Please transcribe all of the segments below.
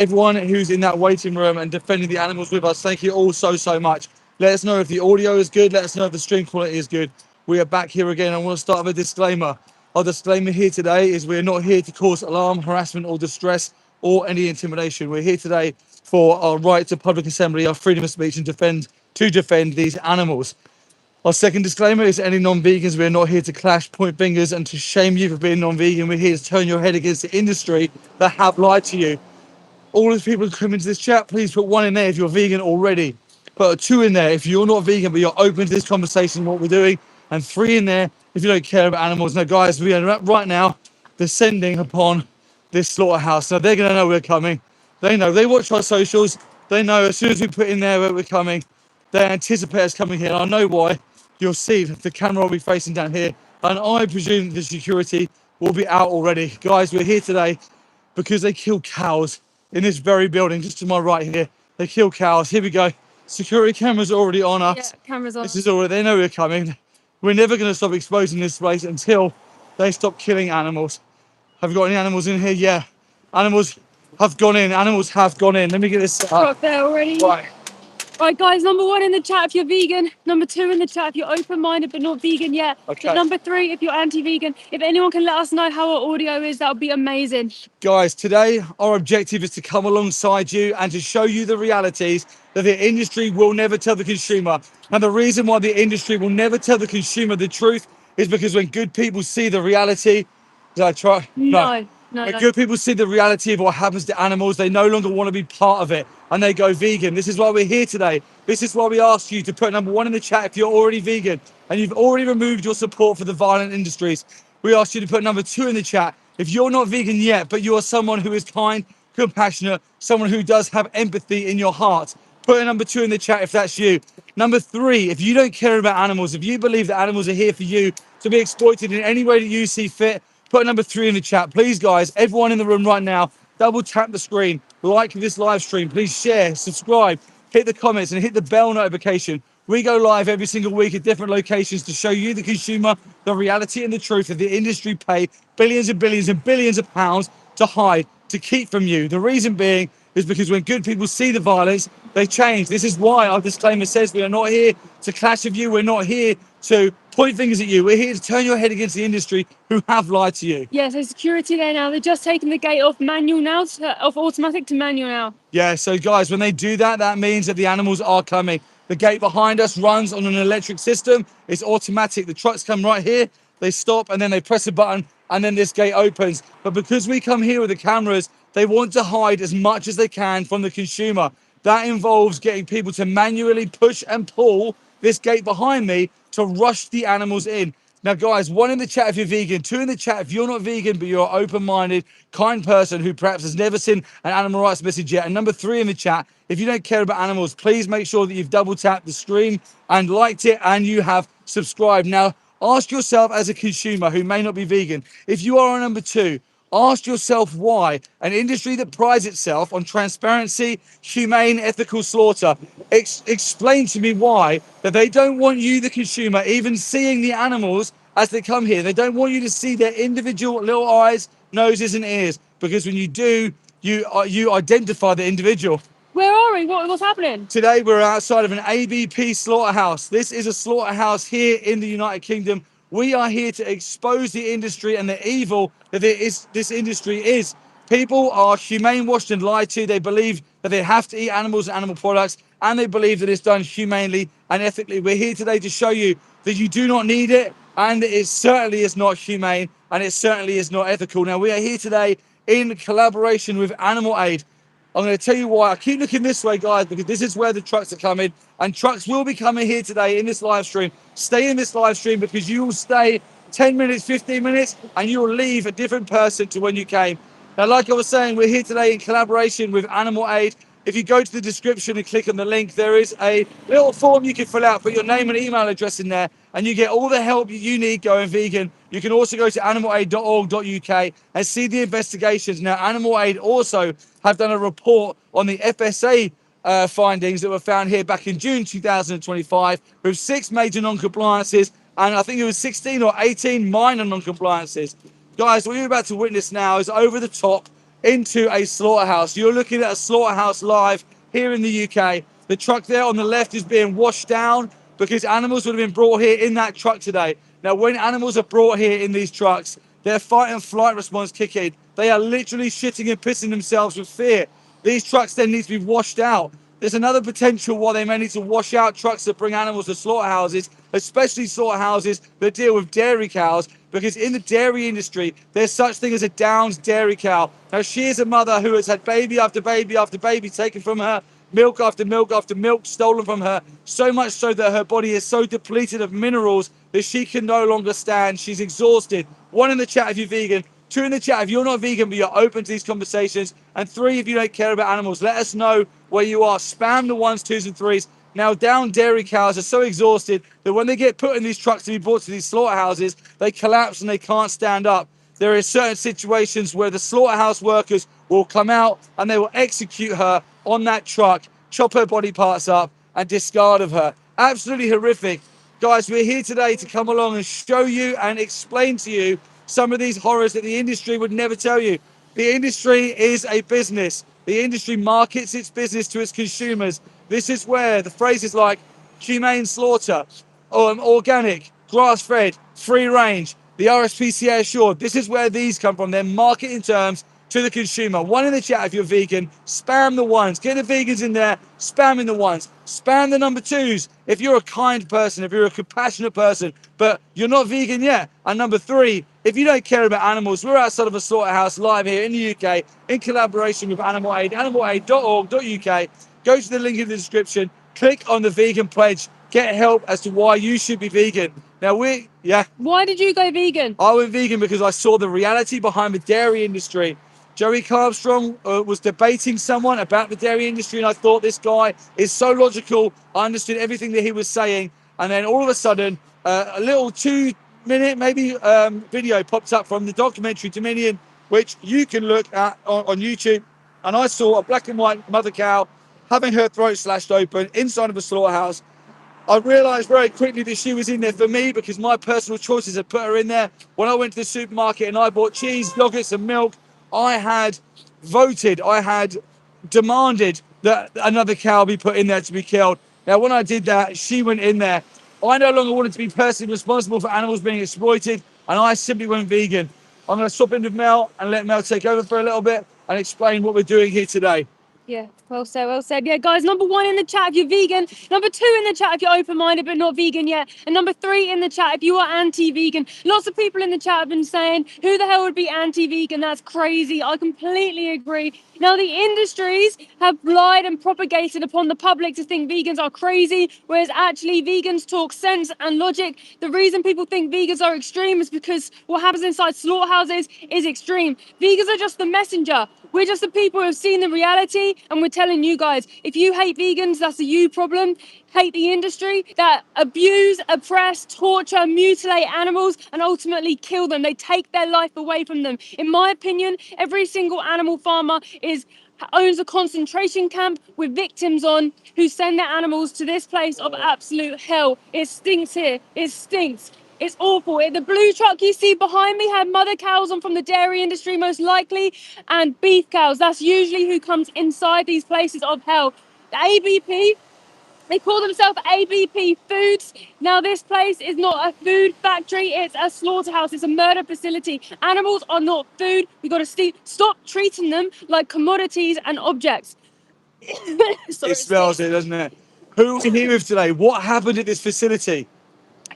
Everyone who's in that waiting room and defending the animals with us, thank you all so much. Let us know if the audio is good. Let us know if the stream quality is good. We are back here again. I want to start with a disclaimer. Our disclaimer here today is we're not here to cause alarm, harassment, or distress, or any intimidation. We're here today for our right to public assembly, our freedom of speech, and to defend these animals. Our second disclaimer is any non-vegans, we're not here to clash, point fingers, and to shame you for being non-vegan. We're here to turn your head against the industry that have lied to you. All of the people who come into this chat, please put 1 in there if you're vegan already. Put a 2 in there if you're not vegan, but you're open to this conversation, what we're doing. And 3 in there if you don't care about animals. Now, guys, we are right now descending upon this slaughterhouse. Now, they're going to know we're coming. They know. They watch our socials. They know as soon as we put in there where we're coming, they anticipate us coming here. I know why. You'll see the camera will be facing down here. And I presume the security will be out already. Guys, we're here today because they kill cows in this very building, just to my right here. They kill cows. Here we go. Security cameras are already on us. Yeah, cameras on. This is already, they know we're coming. We're never going to stop exposing this place until they stop killing animals. Have we got any animals in here? Yeah. Animals have gone in. Animals have gone in. Let me get this set up. Got there already. Right. Right, guys, number 1 in the chat if you're vegan. Number 2 in the chat if you're open-minded but not vegan yet. Okay. Number 3 if you're anti-vegan. If anyone can let us know how our audio is, that would be amazing. Guys, today our objective is to come alongside you and to show you the realities that the industry will never tell the consumer. And the reason why the industry will never tell the consumer the truth is because when good people see the reality, did I try? No. When good people see the reality of what happens to animals, they no longer want to be part of it and they go vegan. This is why we're here today. This is why we ask you to put number 1 in the chat if you're already vegan and you've already removed your support for the violent industries. We ask you to put number 2 in the chat if you're not vegan yet, but you are someone who is kind, compassionate, someone who does have empathy in your heart. Put a number 2 in the chat if that's you. Number 3, if you don't care about animals, if you believe that animals are here for you to be exploited in any way that you see fit, put number 3 in the chat. Please, guys, everyone in the room right now, double tap the screen, like this live stream, please share, subscribe, hit the comments and hit the bell notification. We go live every single week at different locations to show you, the consumer, the reality and the truth that the industry pay billions and billions and billions of pounds to hide, to keep from you. The reason being is because when good people see the violence, they change. This is why our disclaimer says we are not here to clash with you. We're not here to point fingers at you. We're here to turn your head against the industry who have lied to you. Yeah, so security there now. They're just taking the gate off manual now, off automatic to manual now. Yeah, so guys, when they do that, that means that the animals are coming. The gate behind us runs on an electric system. It's automatic. The trucks come right here, they stop, and then they press a button, and then this gate opens. But because we come here with the cameras, they want to hide as much as they can from the consumer. That involves getting people to manually push and pull this gate behind me to rush the animals in. Now, guys, 1 in the chat if you're vegan, 2 in the chat if you're not vegan, but you're an open-minded, kind person who perhaps has never seen an animal rights message yet. And number 3 in the chat, if you don't care about animals, please make sure that you've double-tapped the stream and liked it and you have subscribed. Now, ask yourself as a consumer who may not be vegan, if you are on number 2, ask yourself why an industry that prides itself on transparency, humane, ethical slaughter, explain to me why that they don't want you, the consumer, even seeing the animals as they come here. They don't want you to see their individual little eyes, noses and ears, because when you do, you identify the individual. Where are we? What's happening? Today we're outside of an ABP slaughterhouse. This is a slaughterhouse here in the United Kingdom. We are here to expose the industry and the evil that this industry is. People are humane washed and lied to. They believe that they have to eat animals and animal products, and they believe that it's done humanely and ethically. We're here today to show you that you do not need it, and it certainly is not humane, and it certainly is not ethical. Now, we are here today in collaboration with Animal Aid. I'm going to tell you why. I keep looking this way, guys, because this is where the trucks are coming, and trucks will be coming here today in this live stream. Stay in this live stream because you will stay 10 minutes, 15 minutes, and you will leave a different person to when you came. Now, like I was saying, we're here today in collaboration with Animal Aid. If you go to the description and click on the link, there is a little form you can fill out, put your name and email address in there, and you get all the help you need going vegan. You can also go to animalaid.org.uk and see the investigations. Now, Animal Aid also have done a report on the FSA findings that were found here back in June 2025 with 6 major non-compliances, and I think it was 16 or 18 minor non-compliances. Guys, what you're about to witness now is over the top. into a slaughterhouse. You're looking at a slaughterhouse live here in the UK. The truck there on the left is being washed down because animals would have been brought here in that truck today. Now, when animals are brought here in these trucks, their fight and flight response kick in. They are literally shitting and pissing themselves with fear. These trucks then need to be washed out. There's another potential why they may need to wash out trucks that bring animals to slaughterhouses, especially slaughterhouses that deal with dairy cows, because in the dairy industry, there's such thing as a Downs dairy cow. Now, she is a mother who has had baby after baby after baby taken from her, milk after milk after milk stolen from her, so much so that her body is so depleted of minerals that she can no longer stand. She's exhausted. 1 in the chat if you're vegan. 2 in the chat if you're not vegan but you're open to these conversations. And 3 if you don't care about animals. Let us know where you are. Spam the 1s, 2s, and 3s. Now, down dairy cows are so exhausted that when they get put in these trucks to be brought to these slaughterhouses, they collapse and they can't stand up. There are certain situations where the slaughterhouse workers will come out and they will execute her on that truck, chop her body parts up, and discard of her. Absolutely horrific. Guys, we're here today to come along and show you and explain to you some of these horrors that the industry would never tell you. The industry is a business. The industry markets its business to its consumers. This is where the phrases like humane slaughter, organic, grass-fed, free range, the RSPCA assured, this is where these come from. They're marketing terms to the consumer. 1 in the chat if you're vegan. Spam the 1s. Get the vegans in there. Spamming the 1s. Spam the number 2s if you're a kind person, if you're a compassionate person, but you're not vegan yet. And number 3, if you don't care about animals, we're outside of a slaughterhouse live here in the UK in collaboration with Animal Aid, animalaid.org.uk. Go to the link in the description. Click on the vegan pledge. Get help as to why you should be vegan. Now, Why did you go vegan? I went vegan because I saw the reality behind the dairy industry. Joey Carbstrong was debating someone about the dairy industry, and I thought this guy is so logical. I understood everything that he was saying, and then all of a sudden, a little 2-minute maybe video popped up from the documentary Dominion, which you can look at on YouTube, and I saw a black and white mother cow having her throat slashed open inside of a slaughterhouse. I realised very quickly that she was in there for me because my personal choices had put her in there. When I went to the supermarket and I bought cheese, yogurts and milk, I had voted, I had demanded that another cow be put in there to be killed. Now, when I did that, she went in there. I no longer wanted to be personally responsible for animals being exploited, and I simply went vegan. I'm going to swap in with Mel and let Mel take over for a little bit and explain what we're doing here today. Yeah, well said, well said. Yeah, guys, number 1 in the chat if you're vegan. Number 2 in the chat if you're open-minded but not vegan yet. And number 3 in the chat if you are anti-vegan. Lots of people in the chat have been saying, who the hell would be anti-vegan? That's crazy. I completely agree. Now, the industries have lied and propagated upon the public to think vegans are crazy, whereas actually vegans talk sense and logic. The reason people think vegans are extreme is because what happens inside slaughterhouses is extreme. Vegans are just the messenger. We're just the people who have seen the reality, and we're telling you guys, if you hate vegans, that's a you problem. Hate the industry that abuse, oppress, torture, mutilate animals, and ultimately kill them. They take their life away from them. In my opinion, every single animal farmer owns a concentration camp with victims on who send their animals to this place of absolute hell. It stinks here. It stinks. It's awful. The blue truck you see behind me had mother cows on from the dairy industry, most likely, and beef cows. That's usually who comes inside these places of hell. The ABP, they call themselves ABP Foods. Now, this place is not a food factory. It's a slaughterhouse. It's a murder facility. Animals are not food. We've got to stop treating them like commodities and objects. It smells it, doesn't it? Who are we here with today? What happened at this facility?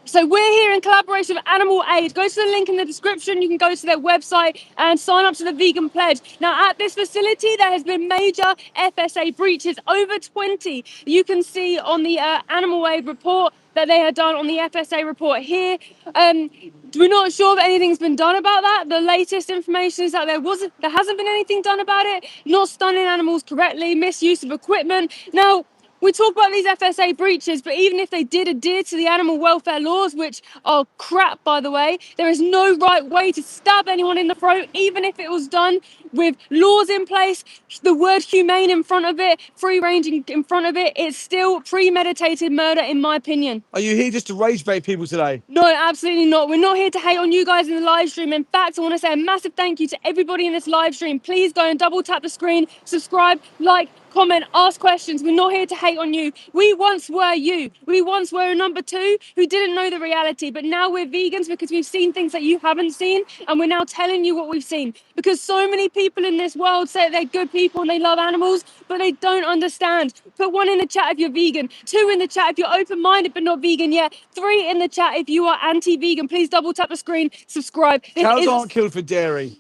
So we're here in collaboration with Animal Aid. Go to the link in the description. You can go to their website and sign up to the vegan pledge. Now, at this facility, there has been major FSA breaches, over 20. You can see on the Animal Aid report that they had done on the FSA report here. We're not sure if anything's been done about that. The latest information is that there hasn't been anything done about it. Not stunning animals correctly, misuse of equipment. Now, We talk about these FSA breaches, but even if they did adhere to the animal welfare laws, which are crap, by the way, there is no right way to stab anyone in the throat, even if it was done with laws in place, the word humane in front of it, free ranging in front of it. It's still premeditated murder, in my opinion. Are you here just to rage bait people today? No, absolutely not. We're not here to hate on you guys in the live stream. In fact, I want to say a massive thank you to everybody in this live stream. Please go and double tap the screen, subscribe, like, comment, ask questions. We're not here to hate on you. We once were you. We once were a number two who didn't know the reality, but now we're vegans because we've seen things that you haven't seen, and we're now telling you what we've seen. Because so many people in this world say they're good people and they love animals, but they don't understand. Put 1 in the chat if you're vegan, 2 in the chat if you're open-minded but not vegan yet, 3 in the chat if you are anti-vegan. Please double tap the screen, subscribe. Cows aren't killed for dairy.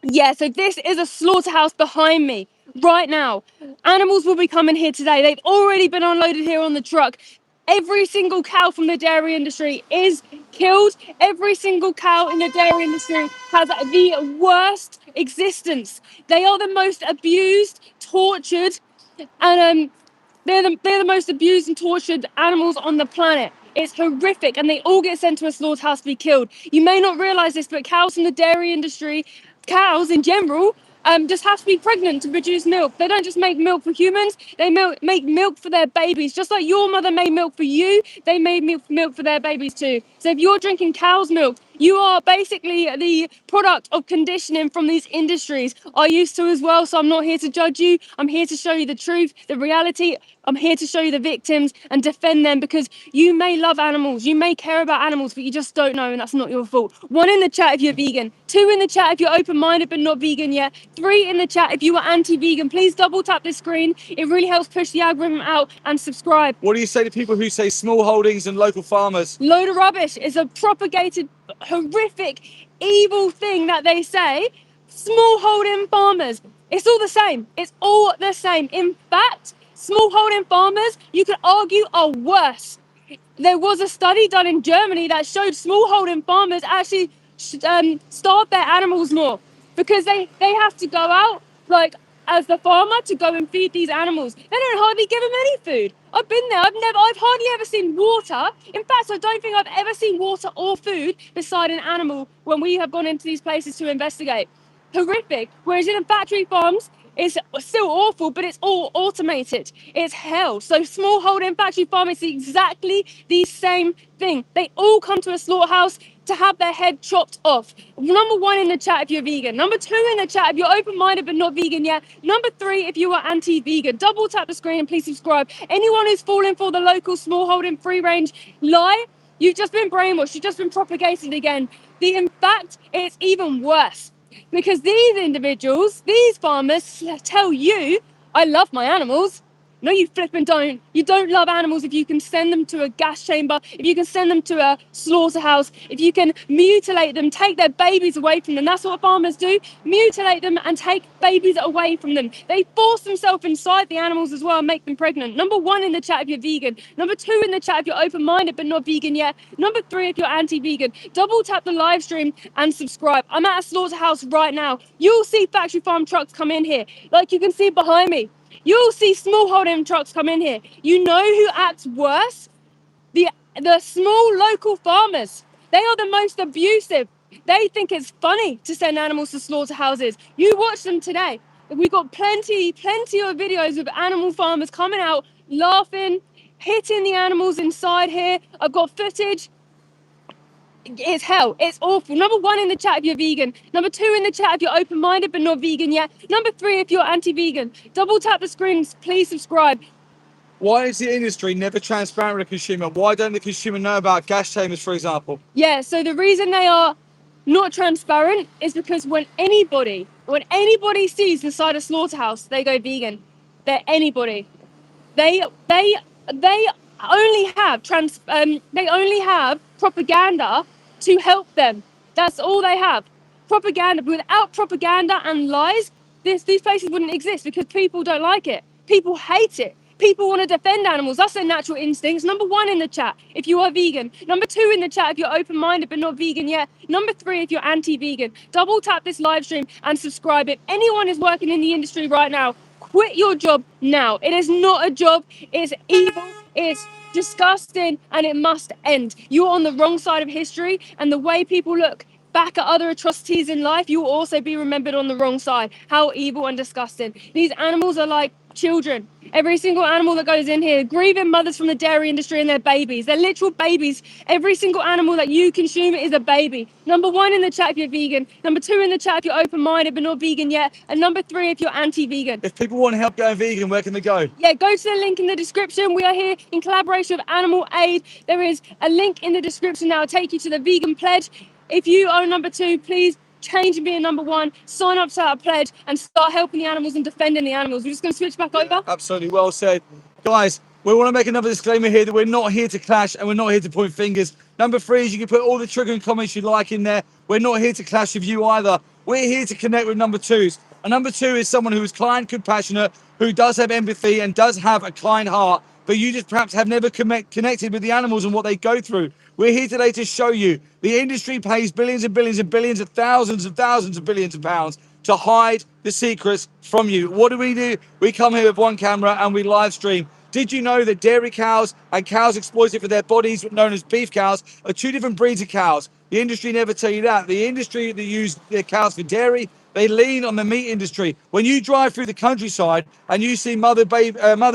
Yeah, so this is a slaughterhouse behind me right now. Animals will be coming here today. They've already been unloaded here on the truck. Every single cow from the dairy industry is killed. Every single cow in the dairy industry has the worst existence. They are the most abused, tortured, and they're the most abused and tortured animals on the planet. It's horrific, and they all get sent to a slaughterhouse to be killed. You may not realize this, but cows in the dairy industry, cows in general, just have to be pregnant to produce milk. They don't just make milk for humans, they make milk for their babies. Just like your mother made milk for you, they made milk for their babies too. So if you're drinking cow's milk, you are basically the product of conditioning from these industries. I used to as well, so I'm not here to judge you. I'm here to show you the truth, the reality. I'm here to show you the victims and defend them, because you may love animals, you may care about animals, but you just don't know, and that's not your fault. 1 in the chat if you're vegan, 2 in the chat if you're open-minded but not vegan yet, 3 in the chat if you are anti-vegan. Please double tap this screen. It really helps push the algorithm out, and subscribe. What do you say to people who say small holdings and local farmers? Load of rubbish. It's a propagated, horrific, evil thing that they say. Smallholding farmers. It's all the same. It's all the same. In fact, smallholding farmers, you could argue, are worse. There was a study done in Germany that showed smallholding farmers actually starve their animals more, because they have to go out, like, as the farmer, to go and feed these animals. They don't hardly give them any food. I've been there. I've hardly ever seen water. In fact, I don't think I've ever seen water or food beside an animal when we have gone into these places to investigate. Horrific. Whereas in the factory farms, it's still awful, but it's all automated. It's hell. So smallholding factory farming is exactly the same thing. They all come to a slaughterhouse to have their head chopped off. Number 1 in the chat if you're vegan. Number 2 in the chat if you're open-minded but not vegan yet. Number 3 if you are anti-vegan. Double tap the screen and please subscribe. Anyone who's falling for the local smallholding free-range lie, you've just been brainwashed. You've just been propagated again. In fact, it's even worse, because these individuals, these farmers, tell you, I love my animals. No, you flipping don't. You don't love animals if you can send them to a gas chamber, if you can send them to a slaughterhouse, if you can mutilate them, take their babies away from them. That's what farmers do. Mutilate them and take babies away from them. They force themselves inside the animals as well and make them pregnant. Number 1 in the chat if you're vegan. Number 2 in the chat if you're open-minded but not vegan yet. Number 3 if you're anti-vegan. Double tap the live stream and subscribe. I'm at a slaughterhouse right now. You'll see factory farm trucks come in here, like you can see behind me. You'll see smallholding trucks come in here. You know who acts worse? The small local farmers. They are the most abusive. They think it's funny to send animals to slaughterhouses. You watch them today. We've got plenty of videos of animal farmers coming out, laughing, hitting the animals inside here. I've got footage. It's hell. It's awful. Number 1 in the chat if you're vegan. Number 2 in the chat if you're open-minded but not vegan yet. Number 3 if you're anti-vegan. Double tap the screen. Please subscribe. Why is the industry never transparent with the consumer? Why don't the consumer know about gas chambers, for example? Yeah, so the reason they are not transparent is because when anybody sees inside a slaughterhouse, they go vegan. They're anybody. They only have propaganda to help them. That's all they have. Propaganda. Without propaganda and lies, these places wouldn't exist, because people don't like it. People hate it. People want to defend animals. That's their natural instincts. Number 1 in the chat if you are vegan. Number 2 in the chat if you're open-minded but not vegan yet. Number 3 if you're anti-vegan. Double tap this live stream and subscribe. If anyone is working in the industry right now, Quit your job now. It is not a job. It's evil. It's disgusting, and it must end. You're on the wrong side of history, and the way people look back at other atrocities in life, you will also be remembered on the wrong side. How evil and disgusting. These animals are like children. Every single animal that goes in here, grieving mothers from the dairy industry and their babies. They're literal babies. Every single animal that you consume is a baby. Number 1 in the chat if you're vegan. Number 2 in the chat if you're open-minded but not vegan yet. And number 3 if you're anti-vegan. If people want help going vegan, where can they go? Yeah, go to the link in the description. We are here in collaboration with Animal Aid. There is a link in the description that will take you to the vegan pledge. If you are number 2, please change and be a number 1. Sign up to that pledge and start helping the animals and defending the animals. We're just going to switch back over. Absolutely, well said. Guys, we want to make another disclaimer here that we're not here to clash and we're not here to point fingers. Number 3 is you can put all the triggering comments you like in there. We're not here to clash with you either. We're here to connect with number 2s. And number 2 is someone who is kind, compassionate, who does have empathy and does have a kind heart, but you just perhaps have never connected with the animals and what they go through. We're here today to show you the industry pays billions and billions and billions of thousands of billions of pounds to hide the secrets from you. What do? We come here with one camera and we live stream. Did you know that dairy cows and cows exploited for their bodies, known as beef cows, are 2 different breeds of cows? The industry never tell you that. The industry that use their cows for dairy, they lean on the meat industry. When you drive through the countryside and you see mothers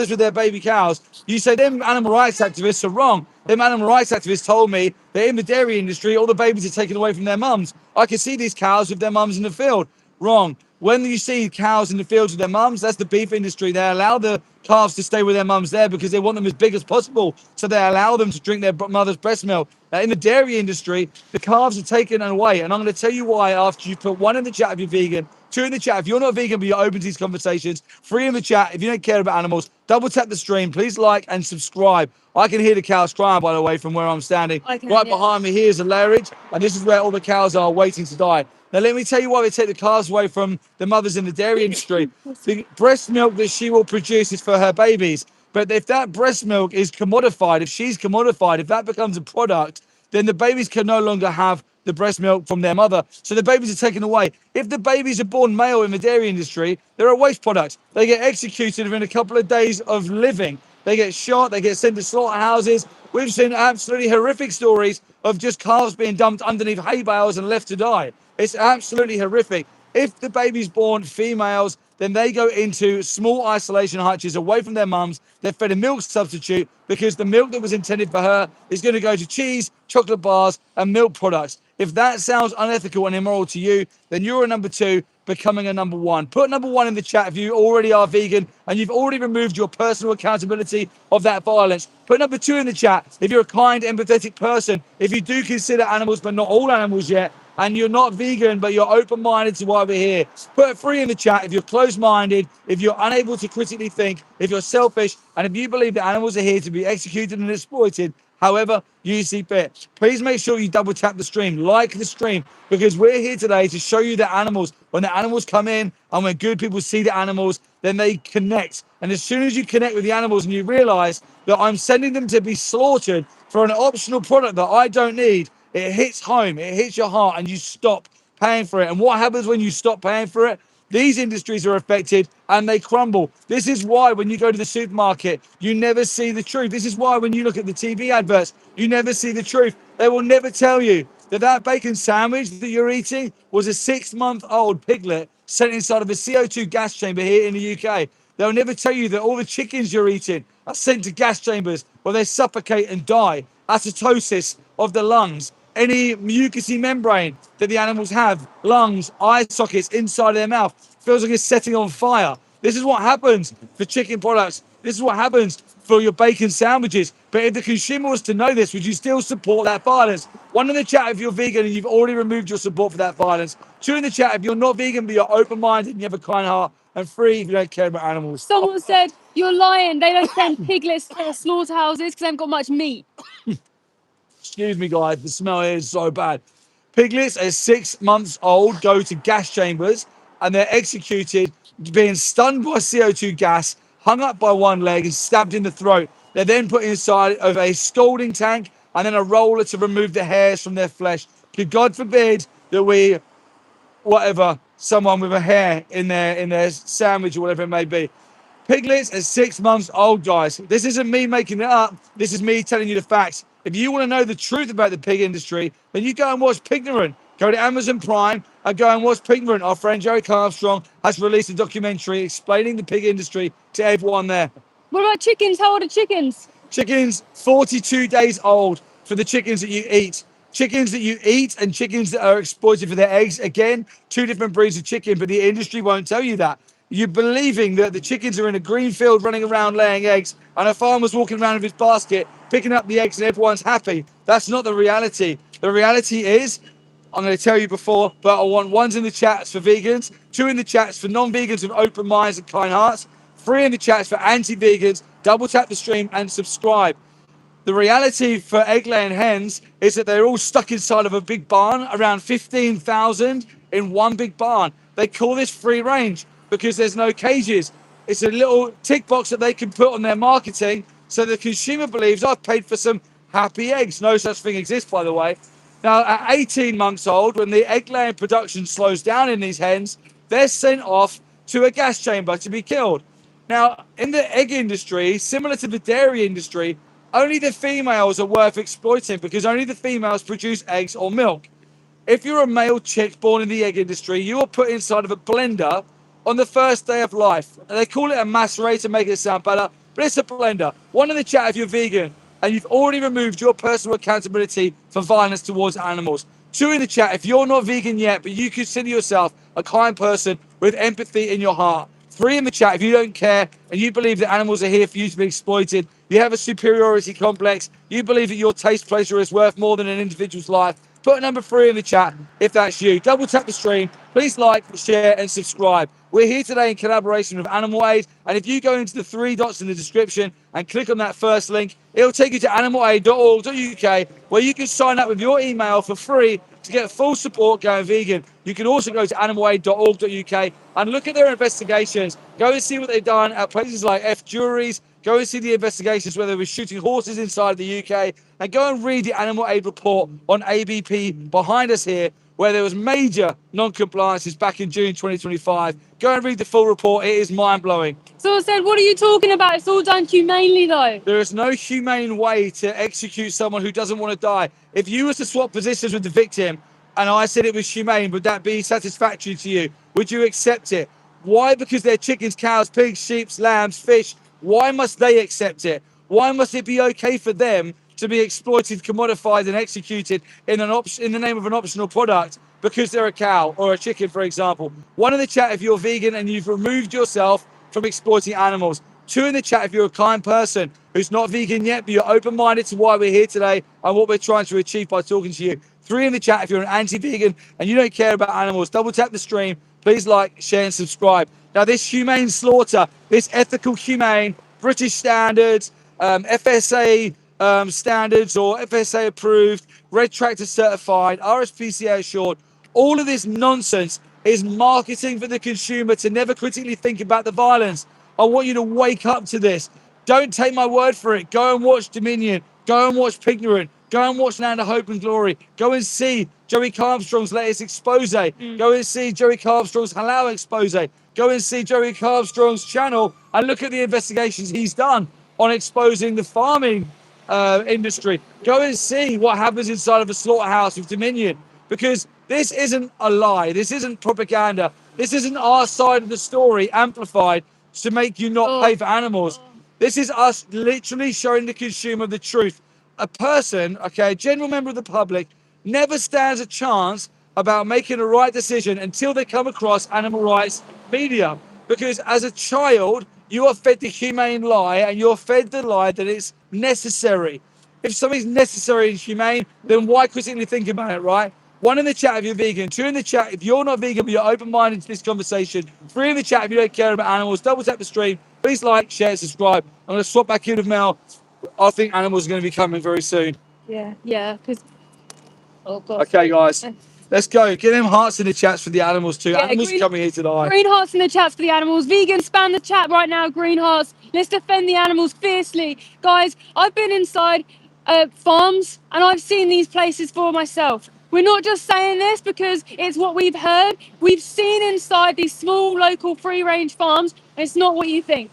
with their baby cows, you say, them animal rights activists are wrong. Them animal rights activists told me that in the dairy industry, all the babies are taken away from their mums. I can see these cows with their mums in the field. Wrong. When you see cows in the fields with their mums, that's the beef industry. They allow the calves to stay with their mums there because they want them as big as possible. So they allow them to drink their mother's breast milk. Now, in the dairy industry, the calves are taken away. And I'm going to tell you why after you put 1 in the chat if you're vegan, 2 in the chat if you're not vegan but you're open to these conversations, 3 in the chat if you don't care about animals. Double tap the stream. Please like and subscribe. I can hear the cows crying, by the way, from where I'm standing. Behind me here is a lairage, and this is where all the cows are waiting to die. Now, let me tell you why they take the calves away from the mothers in the dairy industry. The breast milk that she will produce is for her babies. But if that breast milk is commodified, if she's commodified, if that becomes a product, then the babies can no longer have the breast milk from their mother. So the babies are taken away. If the babies are born male in the dairy industry, they're a waste product. They get executed within a couple of days of living. They get shot, they get sent to slaughterhouses. We've seen absolutely horrific stories of just calves being dumped underneath hay bales and left to die. It's absolutely horrific. If the baby's born females, then they go into small isolation hutches away from their mums. They're fed a milk substitute because the milk that was intended for her is going to go to cheese, chocolate bars, and milk products. If that sounds unethical and immoral to you, then you're a number 2 becoming a number 1. Put number 1 in the chat if you already are vegan and you've already removed your personal accountability of that violence. Put number 2 in the chat if you're a kind, empathetic person, if you do consider animals but not all animals yet, and you're not vegan, but you're open-minded to why we're here. Put 3 in the chat if you're closed-minded, if you're unable to critically think, if you're selfish, and if you believe that animals are here to be executed and exploited, however you see fit. Please make sure you double tap the stream, like the stream, because we're here today to show you that animals, when the animals come in and when good people see the animals, then they connect. And as soon as you connect with the animals and you realize that I'm sending them to be slaughtered for an optional product that I don't need, it hits home, it hits your heart, and you stop paying for it. And what happens when you stop paying for it? These industries are affected and they crumble. This is why when you go to the supermarket, you never see the truth. This is why when you look at the TV adverts, you never see the truth. They will never tell you that that bacon sandwich that you're eating was a 6-month-old piglet sent inside of a CO2 gas chamber here in the UK. They'll never tell you that all the chickens you're eating are sent to gas chambers where they suffocate and die. Acidosis of the lungs. Any mucousy membrane that the animals have, lungs, eye sockets inside of their mouth, feels like it's setting on fire. This is what happens for chicken products. This is what happens for your bacon sandwiches. But if the consumer was to know this, would you still support that violence? 1 in the chat if you're vegan and you've already removed your support for that violence. 2 in the chat if you're not vegan but you're open-minded and you have a kind heart. And 3 if you don't care about animals. Someone said, you're lying. They don't send piglets to slaughterhouses because they haven't got much meat. Excuse me, guys, the smell here is so bad. Piglets at 6 months old go to gas chambers and they're executed, being stunned by CO2 gas, hung up by one leg and stabbed in the throat. They're then put inside of a scalding tank and then a roller to remove the hairs from their flesh. Could God forbid that someone with a hair in their sandwich or whatever it may be. Piglets are 6 months old, guys. This isn't me making it up. This is me telling you the facts. If you want to know the truth about the pig industry, then you go and watch Pignorant. Go to Amazon Prime and go and watch Pignorant. Our friend Joey Armstrong has released a documentary explaining the pig industry to everyone there. What about chickens? How old are chickens? Chickens 42 days old for the chickens that you eat. Chickens that you eat and chickens that are exploited for their eggs. Again, two different breeds of chicken, but the industry won't tell you that. You're believing that the chickens are in a green field running around laying eggs and a farmer's walking around with his basket picking up the eggs and everyone's happy. That's not the reality. The reality is, I'm going to tell you before, but I want ones in the chats for vegans, two in the chats for non-vegans with open minds and kind hearts, three in the chats for anti-vegans. Double tap the stream and subscribe. The reality for egg-laying hens is that they're all stuck inside of a big barn, around 15,000 in one big barn. They call this free range because there's no cages. It's a little tick box that they can put on their marketing so the consumer believes I've paid for some happy eggs. No such thing exists, by the way. Now, at 18 months old, when the egg-laying production slows down in these hens, they're sent off to a gas chamber to be killed. Now, in the egg industry, similar to the dairy industry, only the females are worth exploiting because only the females produce eggs or milk. If you're a male chick born in the egg industry, you are put inside of a blender on the first day of life. And they call it a macerator to make it sound better, but it's a blender. One in the chat if you're vegan and you've already removed your personal accountability for violence towards animals. Two in the chat if you're not vegan yet, but you consider yourself a kind person with empathy in your heart. Three in the chat if you don't care and you believe that animals are here for you to be exploited. You have a superiority complex. You believe that your taste pleasure is worth more than an individual's life. Put number 3 in the chat if that's you. Double tap the stream. Please like, share, and subscribe. We're here today in collaboration with Animal Aid. And if you go into the 3 dots in the description and click on that first link, it'll take you to animalaid.org.uk where you can sign up with your email for free to get full support going vegan. You can also go to animalaid.org.uk and look at their investigations. Go and see what they've done at places like F Juries. Go and see the investigations where they were shooting horses inside the UK. And go and read the Animal Aid report on ABP behind us here, where there was major non-compliances back in June 2025. Go and read the full report. It is mind-blowing. So I said, what are you talking about? It's all done humanely, though. There is no humane way to execute someone who doesn't want to die. If you were to swap positions with the victim and I said it was humane, would that be satisfactory to you? Would you accept it? Why? Because they're chickens, cows, pigs, sheep, lambs, fish. Why must they accept it? Why must it be okay for them to be exploited, commodified, and executed in the name of an optional product because they're a cow or a chicken, for example? One in the chat if you're vegan and you've removed yourself from exploiting animals. Two in the chat if you're a kind person who's not vegan yet, but you're open-minded to why we're here today and what we're trying to achieve by talking to you. Three in the chat if you're an anti-vegan and you don't care about animals. Double tap the stream. Please like, share, and subscribe. Now, this humane slaughter, this ethical, humane, British standards, FSA standards or FSA approved, Red Tractor certified, RSPCA assured, all of this nonsense is marketing for the consumer to never critically think about the violence. I want you to wake up to this. Don't take my word for it. Go and watch Dominion. Go and watch Pignorant. Go and watch Land of Hope and Glory. Go and see Joey Armstrong's latest expose. Go and see Joey Armstrong's halal expose. Go and see Joey Armstrong's channel and look at the investigations he's done on exposing the farming industry. Go and see what happens inside of a slaughterhouse with Dominion, because this isn't a lie. This isn't propaganda. This isn't our side of the story amplified to make you not pay for animals. This is us literally showing the consumer the truth. A person, okay, a general member of the public, never stands a chance about making a right decision until they come across animal rights media. Because as a child, you are fed the humane lie and you're fed the lie that it's necessary. If something's necessary and humane, then why critically think about it, right? One in the chat if you're vegan. Two in the chat if you're not vegan but you're open-minded to this conversation. Three in the chat if you don't care about animals. Double tap the stream. Please like, share, subscribe. I'm going to swap back in with Mel. I think animals are going to be coming very soon. Yeah, because... Oh, God. Okay, guys. Let's go. Get them hearts in the chats for the animals too. Yeah, Animals are coming here to die. Green hearts in the chats for the animals. Vegans, spam the chat right now. Green hearts. Let's defend the animals fiercely. Guys, I've been inside farms and I've seen these places for myself. We're not just saying this because it's what we've heard. We've seen inside these small local free range farms and it's not what you think.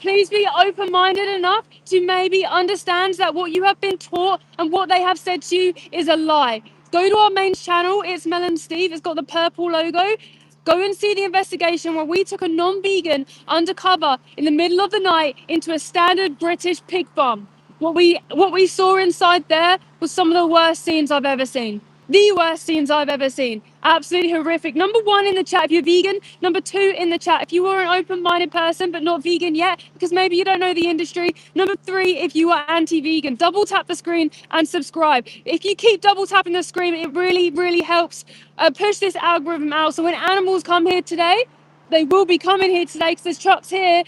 please be open-minded enough to maybe understand that what you have been taught and what they have said to you is a lie. Go to our main channel, it's Mel and Steve, it's got the purple logo. Go and see the investigation where we took a non-vegan undercover in the middle of the night into a standard British pig farm. What we saw inside there was some of the worst scenes I've ever seen. The worst scenes I've ever seen. Absolutely horrific. Number 1 in the chat if you're vegan. Number 2 in the chat if you are an open-minded person but not vegan yet because maybe you don't know the industry. Number 3 if you are anti-vegan. Double tap the screen and subscribe. If you keep double tapping the screen, it really, really helps push this algorithm out. So when animals come here today, they will be coming here today because there's trucks here.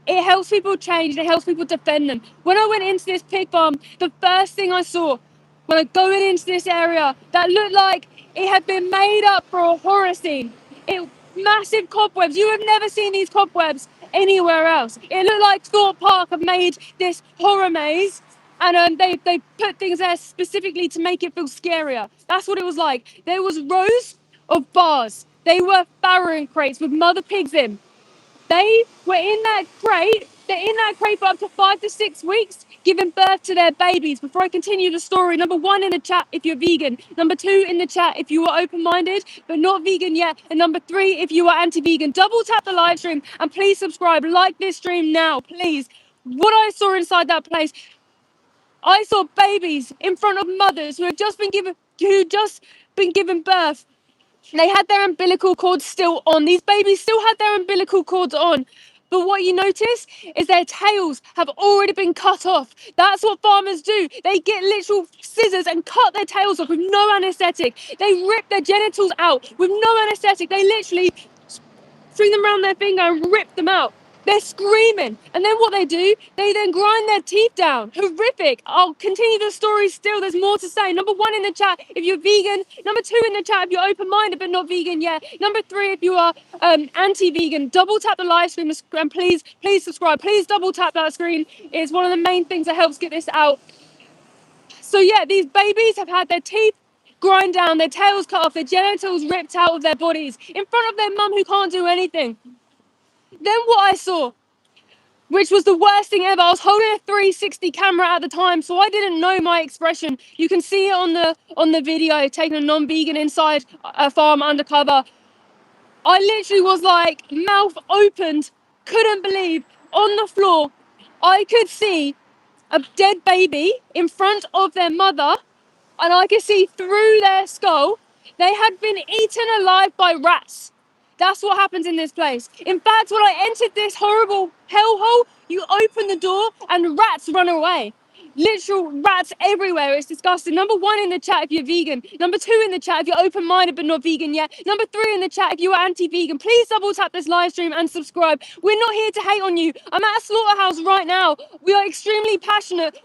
It helps people change. It helps people defend them. When I went into this pig farm, the first thing I saw when I going into this area that looked like it had been made up for a horror scene. It massive cobwebs. You have never seen these cobwebs anywhere else. It looked like Thorpe Park have made this horror maze, and they put things there specifically to make it feel scarier. That's what it was like. There was rows of bars. They were farrowing crates with mother pigs in. They were in that crate. They're in that crate for up to 5 to 6 weeks, giving birth to their babies. Before I continue the story, number 1 in the chat if you're vegan. Number 2 in the chat if you are open-minded but not vegan yet. And number 3 if you are anti-vegan. Double tap the live stream and please subscribe. Like this stream now, please. What I saw inside that place, I saw babies in front of mothers who had just been given birth. They had their umbilical cords still on. These babies still had their umbilical cords on. But what you notice is their tails have already been cut off. That's what farmers do. They get literal scissors and cut their tails off with no anesthetic. They rip their genitals out with no anesthetic. They literally string them around their finger and rip them out. They're screaming. And then what they do, they then grind their teeth down. Horrific. I'll continue the story still. There's more to say. Number 1 in the chat if you're vegan. Number 2 in the chat if you're open-minded but not vegan yet. Number 3 if you are anti-vegan. Double tap the live stream and please subscribe. Please double tap that screen. It's one of the main things that helps get this out. So yeah, these babies have had their teeth grind down, their tails cut off, their genitals ripped out of their bodies in front of their mum who can't do anything. Then what I saw, which was the worst thing ever, I was holding a 360 camera at the time, so I didn't know my expression. You can see it on the video, taking a non-vegan inside a farm undercover. I literally was like, mouth opened, couldn't believe, on the floor, I could see a dead baby in front of their mother, and I could see through their skull, they had been eaten alive by rats. That's what happens in this place. In fact, when I entered this horrible hellhole, you open the door and rats run away. Literal rats everywhere. It's disgusting. Number 1 in the chat if you're vegan. Number 2 in the chat if you're open-minded but not vegan yet. Number 3 in the chat if you are anti-vegan. Please double tap this live stream and subscribe. We're not here to hate on you. I'm at a slaughterhouse right now. We are extremely passionate.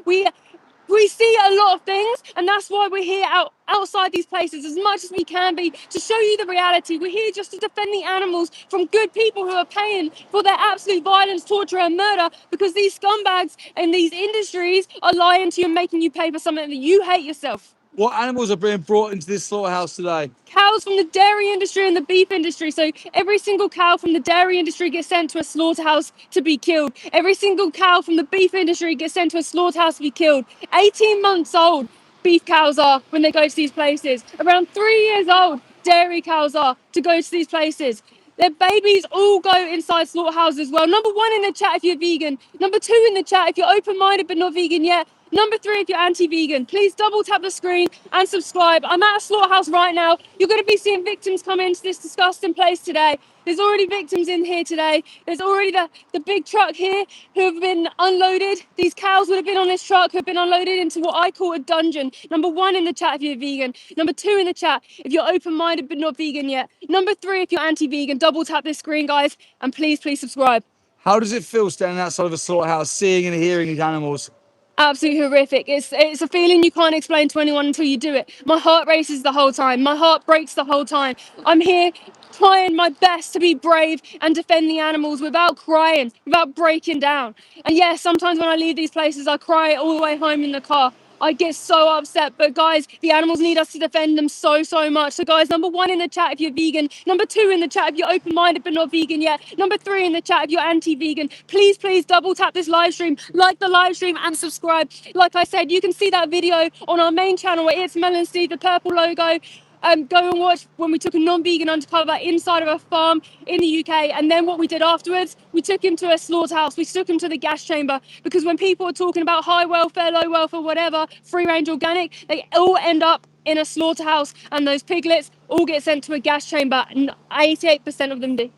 We see a lot of things, and that's why we're here outside these places as much as we can be to show you the reality. We're here just to defend the animals from good people who are paying for their absolute violence, torture, and murder because these scumbags and these industries are lying to you and making you pay for something that you hate yourself. What animals are being brought into this slaughterhouse today? Cows from the dairy industry and the beef industry. So every single cow from the dairy industry gets sent to a slaughterhouse to be killed. Every single cow from the beef industry gets sent to a slaughterhouse to be killed. 18 months old beef cows are when they go to these places. Around 3 years old dairy cows are to go to these places. Their babies all go inside slaughterhouses as well. Number 1 in the chat if you're vegan. Number 2 in the chat if you're open-minded but not vegan yet. Number 3 if you're anti-vegan. Please double tap the screen and subscribe. I'm at a slaughterhouse right now. You're going to be seeing victims come into this disgusting place today. There's already victims in here today. There's already the big truck here who have been unloaded. These cows would have been on this truck who have been unloaded into what I call a dungeon. Number 1 in the chat if you're vegan. Number 2 in the chat if you're open-minded but not vegan yet. Number 3 if you're anti-vegan. Double tap this screen, guys, and please subscribe. How does it feel standing outside of a slaughterhouse, seeing and hearing these animals? Absolutely horrific. It's a feeling you can't explain to anyone until you do it. My heart races the whole time. My heart breaks the whole time. I'm here trying my best to be brave and defend the animals without crying, without breaking down. And yes, sometimes when I leave these places, I cry all the way home in the car. I get so upset. But guys, the animals need us to defend them so much. So guys, number 1 in the chat if you're vegan, number 2 in the chat if you're open-minded but not vegan yet, number 3 in the chat if you're anti-vegan. Please double tap this live stream, like the live stream and subscribe. Like I said, you can see that video on our main channel where it's Melon Seed, the purple logo. Go and watch when we took a non-vegan undercover inside of a farm in the UK. And then what we did afterwards, we took him to a slaughterhouse. We took him to the gas chamber, because when people are talking about high welfare, low welfare, whatever, free range organic, they all end up in a slaughterhouse, and those piglets all get sent to a gas chamber, and 88% of them do.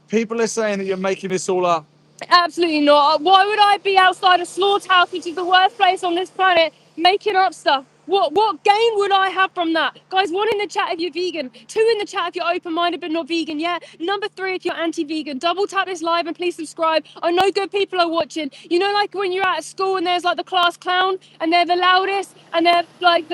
People are saying that you're making this all up. Absolutely not. Why would I be outside a slaughterhouse, which is the worst place on this planet, making up stuff? What gain would I have from that? Guys, 1 in the chat if you're vegan, 2 in the chat if you're open-minded but not vegan yet, number 3 if you're anti-vegan. Double tap this live and please subscribe. I know good people are watching. You know, like when you're at school and there's like the class clown and they're the loudest and they're like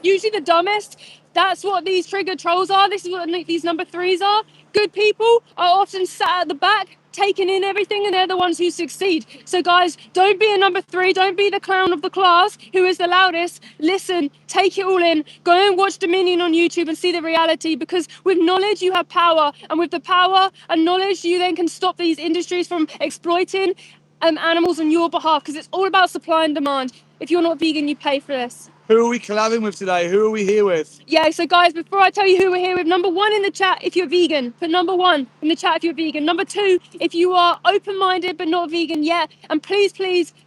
usually the dumbest? That's what these trigger trolls are. This is what these number 3s are. Good people are often sat at the back, taking in everything, and they're the ones who succeed. So guys, don't be a number 3, don't be the clown of the class who is the loudest. Listen, take it all in, go and watch Dominion on YouTube and see the reality, because with knowledge you have power, and with the power and knowledge you then can stop these industries from exploiting animals on your behalf, because it's all about supply and demand. If you're not vegan, you pay for this. Who are we collabing with today? Who are we here with? Yeah, so guys, before I tell you who we're here with, number 1 in the chat if you're vegan. Put number 1 in the chat if you're vegan. Number 2 if you are open-minded but not vegan yet. And please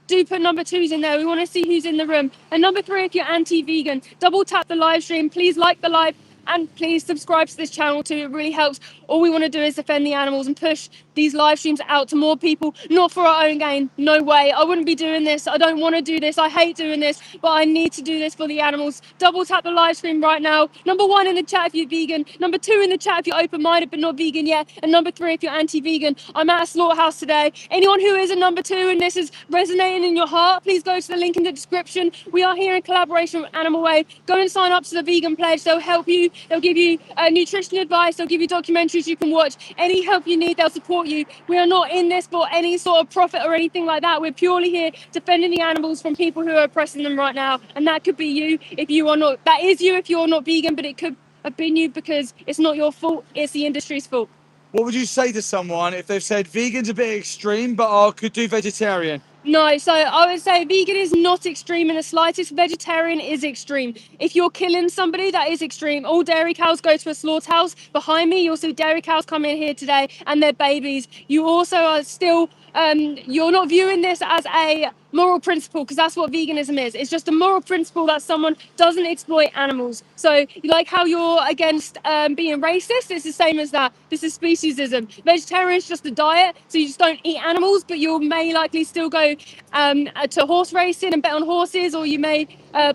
do put number 2s in there. We want to see who's in the room. And number 3 if you're anti-vegan. Double tap the live stream. Please like the live. And please subscribe to this channel too. It really helps. All we want to do is defend the animals and push these live streams out to more people, not for our own gain. No way. I wouldn't be doing this. I don't want to do this. I hate doing this, but I need to do this for the animals. Double tap the live stream right now. Number 1 in the chat if you're vegan. Number 2 in the chat if you're open-minded but not vegan yet. And number 3 if you're anti-vegan. I'm at a slaughterhouse today. Anyone who is a number 2 and this is resonating in your heart, please go to the link in the description. We are here in collaboration with Animal Wave. Go and sign up to the Vegan Pledge. They'll help you. They'll give you nutrition advice. They'll give you documentaries you can watch. Any help you need, they'll support you. We are not in this for any sort of profit or anything like that. We're purely here defending the animals from people who are oppressing them right now. And that could be you if you are not. That is you if you're not vegan, but it could have been you, because it's not your fault. It's the industry's fault. What would you say to someone if they've said vegan's a bit extreme, but I could do vegetarian? No, so I would say vegan is not extreme in the slightest. Vegetarian is extreme. If you're killing somebody, that is extreme. All dairy cows go to a slaughterhouse. Behind me, you'll see dairy cows come in here today and their babies. You also are still, you're not viewing this as a moral principle, because that's what veganism is. It's just a moral principle that someone doesn't exploit animals. So like how you're against being racist, it's the same as that. This is speciesism. Vegetarian is just a diet, so you just don't eat animals, but you may likely still go to horse racing and bet on horses, or you may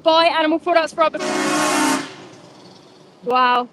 buy animal products for other. Wow.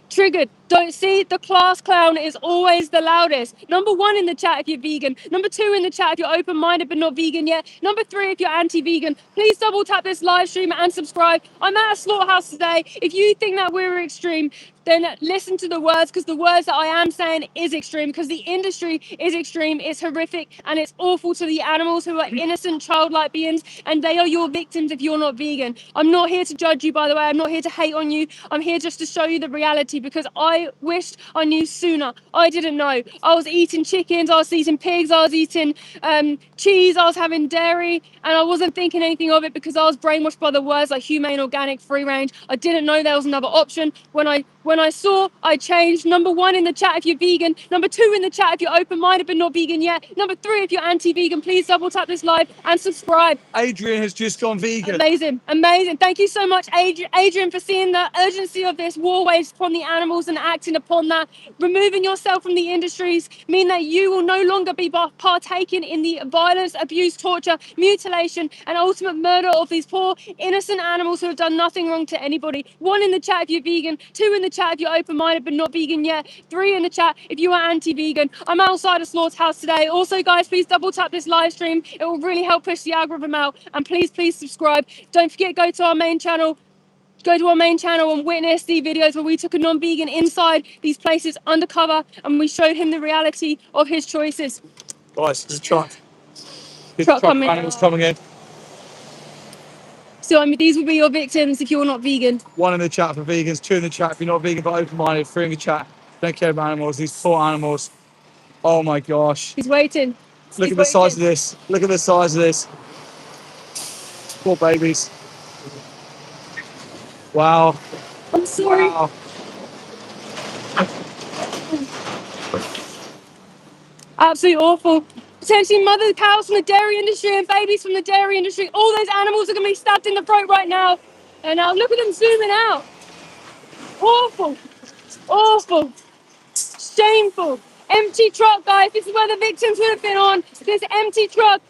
Triggered. Don't see, the class clown is always the loudest. Number 1 in the chat if you're vegan. Number 2 in the chat if you're open-minded but not vegan yet. Number 3 if you're anti-vegan. Please double tap this live stream and subscribe. I'm at a slaughterhouse today. If you think that we're extreme, then listen to the words, because the words that I am saying is extreme, because the industry is extreme. It's horrific and it's awful to the animals who are innocent childlike beings, and they are your victims if you're not vegan. I'm not here to judge you, by the way. I'm not here to hate on you. I'm here just to show you the reality, because I wished I knew sooner. I didn't know. I was eating chickens, I was eating pigs, I was eating cheese, I was having dairy, and I wasn't thinking anything of it, because I was brainwashed by the words like humane, organic, free range. I didn't know there was another option. When I saw, I changed. Number 1 in the chat if you're vegan. Number 2 in the chat if you're open-minded but not vegan yet. Number 3 if you're anti-vegan. Please double tap this live and subscribe. Adrian has just gone vegan. Amazing. Thank you so much, Adrian, for seeing the urgency of this war waves upon the animals and acting upon that. Removing yourself from the industries mean that you will no longer be partaking in the violence, abuse, torture, mutilation, and ultimate murder of these poor innocent animals who have done nothing wrong to anybody. 1 in the chat if you're vegan. 2 in the chat if you're open-minded but not vegan yet. 3 in the chat if you are anti-vegan. I'm outside a slaughterhouse today. Also, guys, please double tap this live stream. It will really help push the algorithm out. And please subscribe. Don't forget, go to our main channel. Go to our main channel and witness the videos where we took a non-vegan inside these places undercover, and we showed him the reality of his choices. Guys, there's a truck. Truck coming animals coming in. So I mean, these will be your victims if you're not vegan. 1 in the chat for vegans, 2 in the chat if you're not vegan but open-minded, 3 in the chat don't care about animals. These poor animals. Oh my gosh. He's waiting. Look at the size of this. Look at the size of this. Poor babies. Wow. I'm sorry. Wow. Absolutely awful. Potentially mother cows from the dairy industry and babies from the dairy industry. All those animals are going to be stabbed in the throat right now. And now look at them zooming out. Awful. Awful. Shameful. Empty truck, guys. This is where the victims would have been on. This empty truck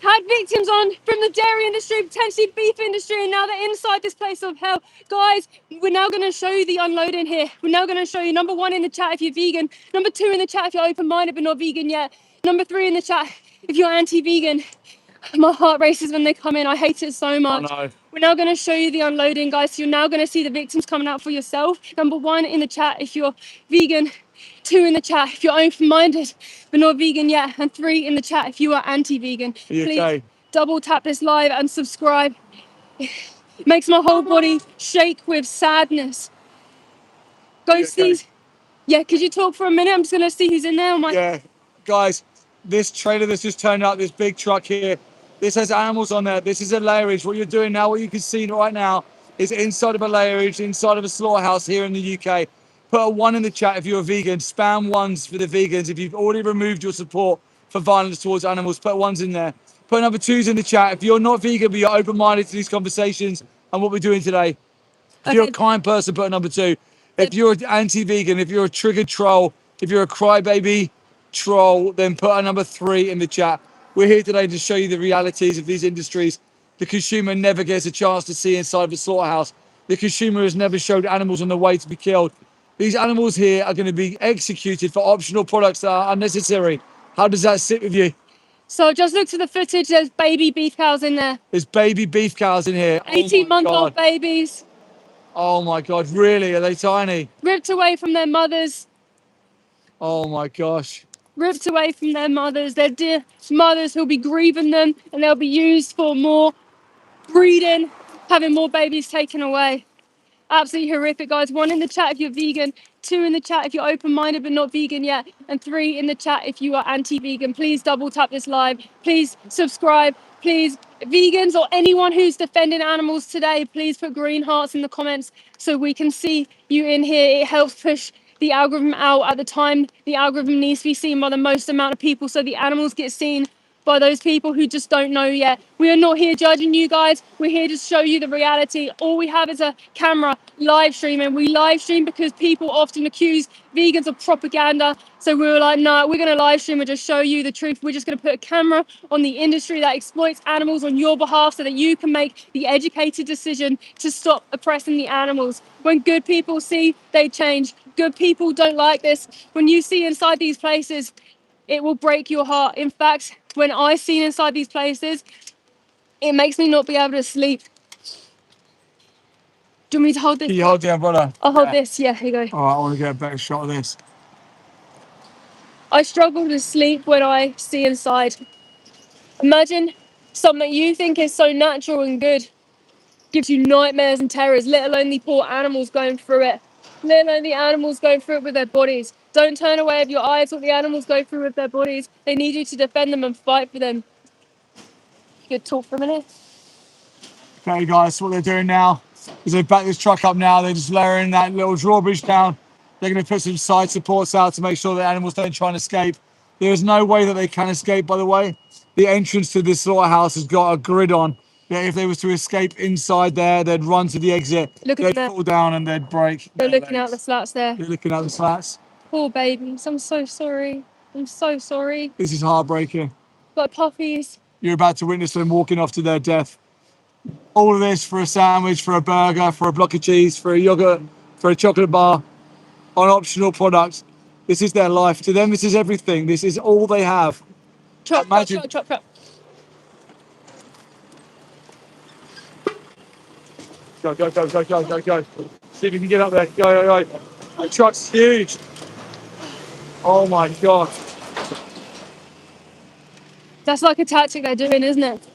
had victims on from the dairy industry, potentially beef industry, and now they're inside this place of hell. Guys, we're now going to show you the unloading here. We're now going to show you number 1 in the chat if you're vegan, number 2 in the chat if you're open-minded but not vegan yet, number 3 in the chat if you're anti-vegan. My heart races when they come in. I hate it so much. I know. We're now going to show you the unloading, guys. So you're now going to see the victims coming out for yourself. Number 1 in the chat if you're vegan, 2 in the chat if you're open-minded but not vegan yet, and 3 in the chat if you are anti-vegan. Please okay? double tap this live and subscribe. It makes my whole body shake with sadness. Ghosties. Yeah, could you talk for a minute? I'm just going to see who's in there. Yeah, guys, this trailer that's just turned up, this big truck here, this has animals on there. This is a layerage. What you're doing now, what you can see right now, is inside of a layerage, inside of a slaughterhouse here in the UK. Put a 1 in the chat if you're a vegan. Spam 1s for the vegans. If you've already removed your support for violence towards animals, put 1s in there. Put number 2s in the chat if you're not vegan but you're open-minded to these conversations and what we're doing today. If you're a kind person, put a number 2. If you're anti-vegan, if you're a triggered troll, if you're a crybaby troll, then put a number 3 in the chat. We're here today to show you the realities of these industries. The consumer never gets a chance to see inside the slaughterhouse. The consumer has never showed animals on the way to be killed. These animals here are going to be executed for optional products that are unnecessary. How does that sit with you? So just look to the footage. There's baby beef cows in there. There's baby beef cows in here. 18-month-old babies. Oh my God, really? Are they tiny? Ripped away from their mothers. Oh my gosh. Ripped away from their mothers, their dear mothers who'll be grieving them, and they'll be used for more breeding, having more babies taken away. Absolutely horrific, guys. 1 in the chat if you're vegan, 2 in the chat if you're open-minded but not vegan yet, and 3 in the chat if you are anti-vegan. Please double tap this live. Please subscribe. Please, vegans or anyone who's defending animals today, please put green hearts in the comments so we can see you in here. It helps push the algorithm out at the time. The algorithm needs to be seen by the most amount of people so the animals get seen by those people who just don't know yet. We are not here judging you guys. We're here to show you the reality. All we have is a camera live streaming. We live stream because people often accuse vegans of propaganda. So we were like, no, we're going to live stream and just show you the truth. We're just going to put a camera on the industry that exploits animals on your behalf so that you can make the educated decision to stop oppressing the animals. When good people see, they change. Good people don't like this. When you see inside these places, it will break your heart. In fact, when I see inside these places, it makes me not be able to sleep. Do you want me to hold this? Can you hold the umbrella? I'll hold this. Yeah, here you go. All right, I want to get a better shot of this. I struggle to sleep when I see inside. Imagine something you think is so natural and good gives you nightmares and terrors, let alone the poor animals going through it. Let alone the animals going through it with their bodies. Don't turn away with your eyes what the animals go through with their bodies. They need you to defend them and fight for them. You could talk for a minute. Okay, guys, what they're doing now is they back this truck up now. They're just lowering that little drawbridge down. They're going to put some side supports out to make sure that animals don't try and escape. There is no way that they can escape, by the way. The entrance to this slaughterhouse has got a grid on. That if they was to escape inside there, they'd run to the exit. They'd fall down and they'd break. They're looking out the slats there. They're looking out the slats. Poor babies. I'm so sorry. I'm so sorry. This is heartbreaking. Got puppies. You're about to witness them walking off to their death. All of this for a sandwich, for a burger, for a block of cheese, for a yogurt, for a chocolate bar, on optional products. This is their life. To them, this is everything. This is all they have. Chop. Go. See if you can get up there. Go. The truck's huge. Oh my God. That's like a tactic they're doing, isn't it?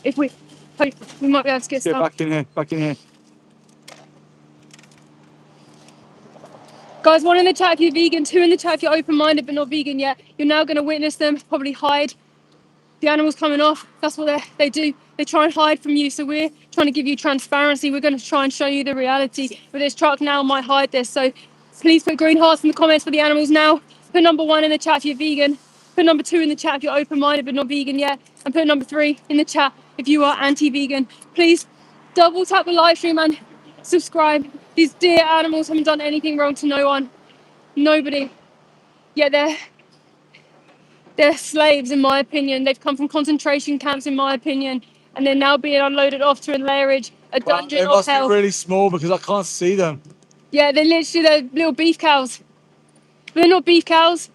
If we Hope we might be able to get Get some. back in here. Back in here. Guys, 1 in the chat if you're vegan, 2 in the chat if you're open-minded but not vegan yet. You're now going to witness them probably hide. The animals coming off. That's what they do. They try and hide from you. So we're trying to give you transparency. We're going to try and show you the reality. But this truck now might hide this. So please put green hearts in the comments for the animals now. Put number 1 in the chat if you're vegan. Put number 2 in the chat if you're open-minded but not vegan yet. And put number 3 in the chat if you are anti-vegan. Please double tap the live stream and subscribe. These dear animals haven't done anything wrong to no one. Nobody. Yet they're slaves, in my opinion. They've come from concentration camps, in my opinion, and they're now being unloaded off to a lairage, a dungeon They of must hell. be really small because I can't see them. Yeah, they're little beef cows. But they're not beef cows.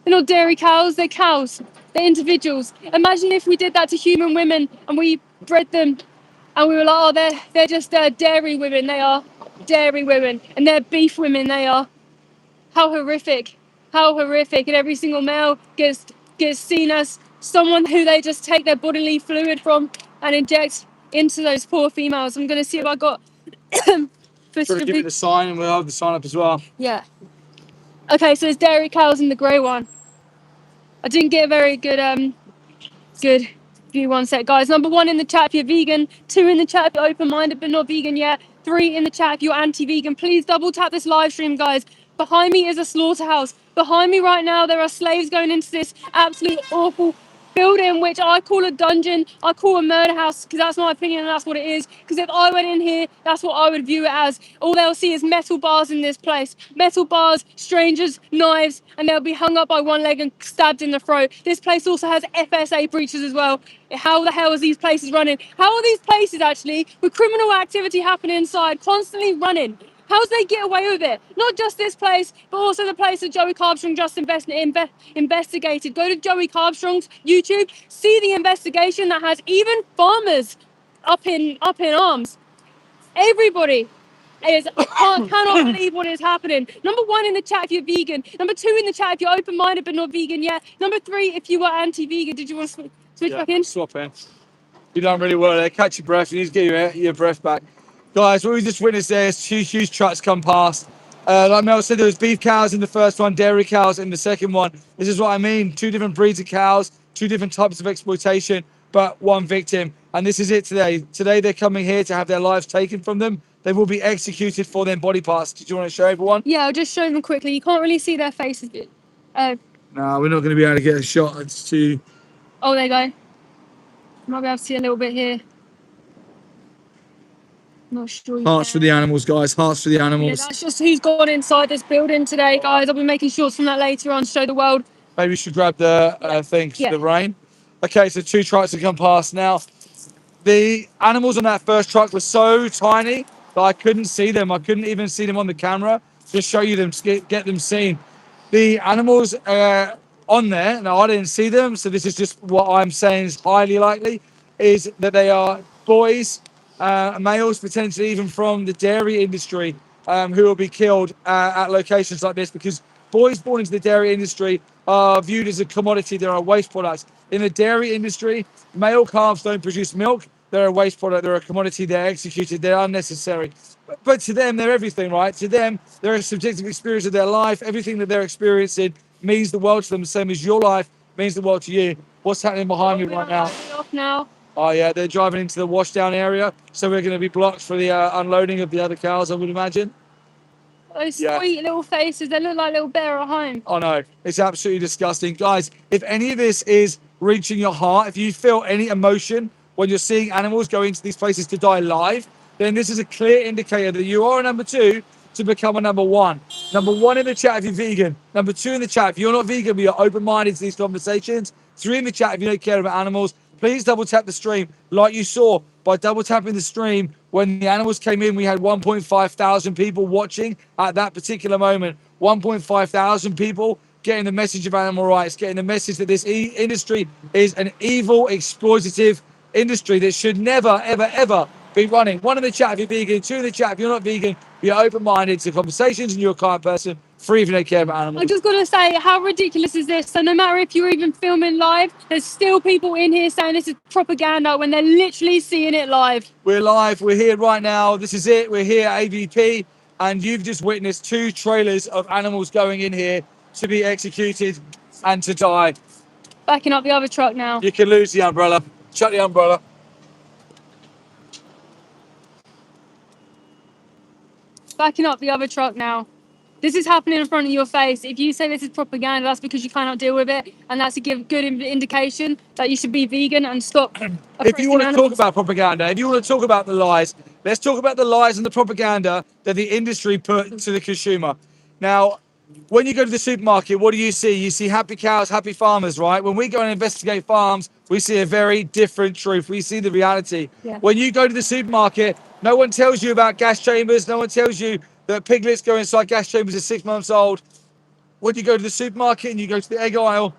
They're not dairy cows. They're cows. They're individuals. Imagine if we did that to human women and we bred them, and we were like, oh, they're just dairy women. They are dairy women, and they're beef women. They are. How horrific. How horrific. And every single male gets seen as someone who they just take their bodily fluid from and inject into those poor females. I'm going to see if I got... Try to give it a sign, and we'll have the sign up as well. Yeah. Okay, so there's dairy cows in the grey one. I didn't get a very good view. One sec, guys. Number 1 in the chat if you're vegan. 2 in the chat if you're open-minded but not vegan yet. 3 in the chat if you're anti-vegan. Please double tap this live stream, guys. Behind me is a slaughterhouse. Behind me right now, there are slaves going into this absolute awful building, which I call a dungeon. I call a murder house because that's my opinion and that's what it is. Because if I went in here, that's what I would view it as. All they'll see is metal bars in this place. Metal bars, strangers, knives, and they'll be hung up by one leg and stabbed in the throat. This place also has FSA breaches as well. How the hell is these places running? How are these places actually, with criminal activity happening inside, constantly running? How do they get away with it? Not just this place, but also the place that Joey Carbstrong just investigated. Go to Joey Carbstrong's YouTube, see the investigation that has even farmers up in arms. Everybody cannot believe what is happening. Number 1 in the chat if you're vegan. Number 2 in the chat if you're open-minded but not vegan yet. Number 3 if you are anti-vegan. Did you want to switch back in? Swap in. You've done really well there. Catch your breath. You need to get your breath back. Guys, what we just witnessed there is 2 huge trucks come past. Like Mel said, there was beef cows in the first one, dairy cows in the second one. This is what I mean. 2 different breeds of cows, 2 different types of exploitation, but 1 victim. And this is it today. Today they're coming here to have their lives taken from them. They will be executed for their body parts. Did you want to show everyone? Yeah, I'll just show them quickly. You can't really see their faces. No, we're not going to be able to get a shot. It's too... Oh, there you go. Might be able to see a little bit here. Not sure. Hearts for the animals, guys. Hearts for the animals. Yeah, that's just who's gone inside this building today, guys. I'll be making shorts from that later on to show the world. Maybe we should grab the thing, the rain. Okay, so 2 trucks have come past now. The animals on that first truck were so tiny that I couldn't see them. I couldn't even see them on the camera. Just show you them, get them seen. The animals on there, now I didn't see them, so this is just what I'm saying is highly likely, is that they are boys, males, potentially even from the dairy industry, who will be killed at locations like this, because boys born into the dairy industry are viewed as a commodity. They're a waste product. In the dairy industry, male calves don't produce milk. They're a waste product. They're a commodity. They're executed. They're unnecessary. But to them, they're everything, right? To them, they're a subjective experience of their life. Everything that they're experiencing means the world to them, the same as your life means the world to you. What's happening behind me right now? Off now. Oh, yeah, they're driving into the washdown area. So we're going to be blocked for the unloading of the other cows, I would imagine. Those sweet little faces, they look like little bear at home. Oh, no, it's absolutely disgusting. Guys, if any of this is reaching your heart, if you feel any emotion when you're seeing animals go into these places to die live, then this is a clear indicator that you are a number 2 to become a number 1. Number 1 in the chat if you're vegan. Number 2 in the chat if you're not vegan, but you're open-minded to these conversations. 3 in the chat if you don't care about animals. Please double tap the stream like you saw by double tapping the stream. When the animals came in, we had 1.5 thousand people watching at that particular moment. 1.5 thousand people getting the message of animal rights, getting the message that this industry is an evil, exploitative industry that should never, ever, ever be running. 1 in the chat if you're vegan, 2 in the chat if you're not vegan. Be open-minded to conversations and you're a kind person. 3 if you don't care about animals. I just got to say, how ridiculous is this? So no matter if you're even filming live, there's still people in here saying this is propaganda when they're literally seeing it live. We're live. We're here right now. This is it. We're here at AVP. And you've just witnessed 2 trailers of animals going in here to be executed and to die. Backing up the other truck now. You can lose the umbrella. Shut the umbrella. Backing up the other truck now. This is happening in front of your face. If you say this is propaganda, that's because you cannot deal with it. And that's a good indication that you should be vegan and stop If you want to animals. talk about propaganda, if you want to talk about the lies, let's talk about the lies and the propaganda that the industry put to the consumer. Now, when you go to the supermarket, what do you see? You see happy cows, happy farmers, right? When we go and investigate farms, we see a very different truth. We see the reality. Yeah. When you go to the supermarket, no one tells you about gas chambers. No one tells you that piglets go inside gas chambers at 6 months old. When you go to the supermarket and you go to the egg aisle,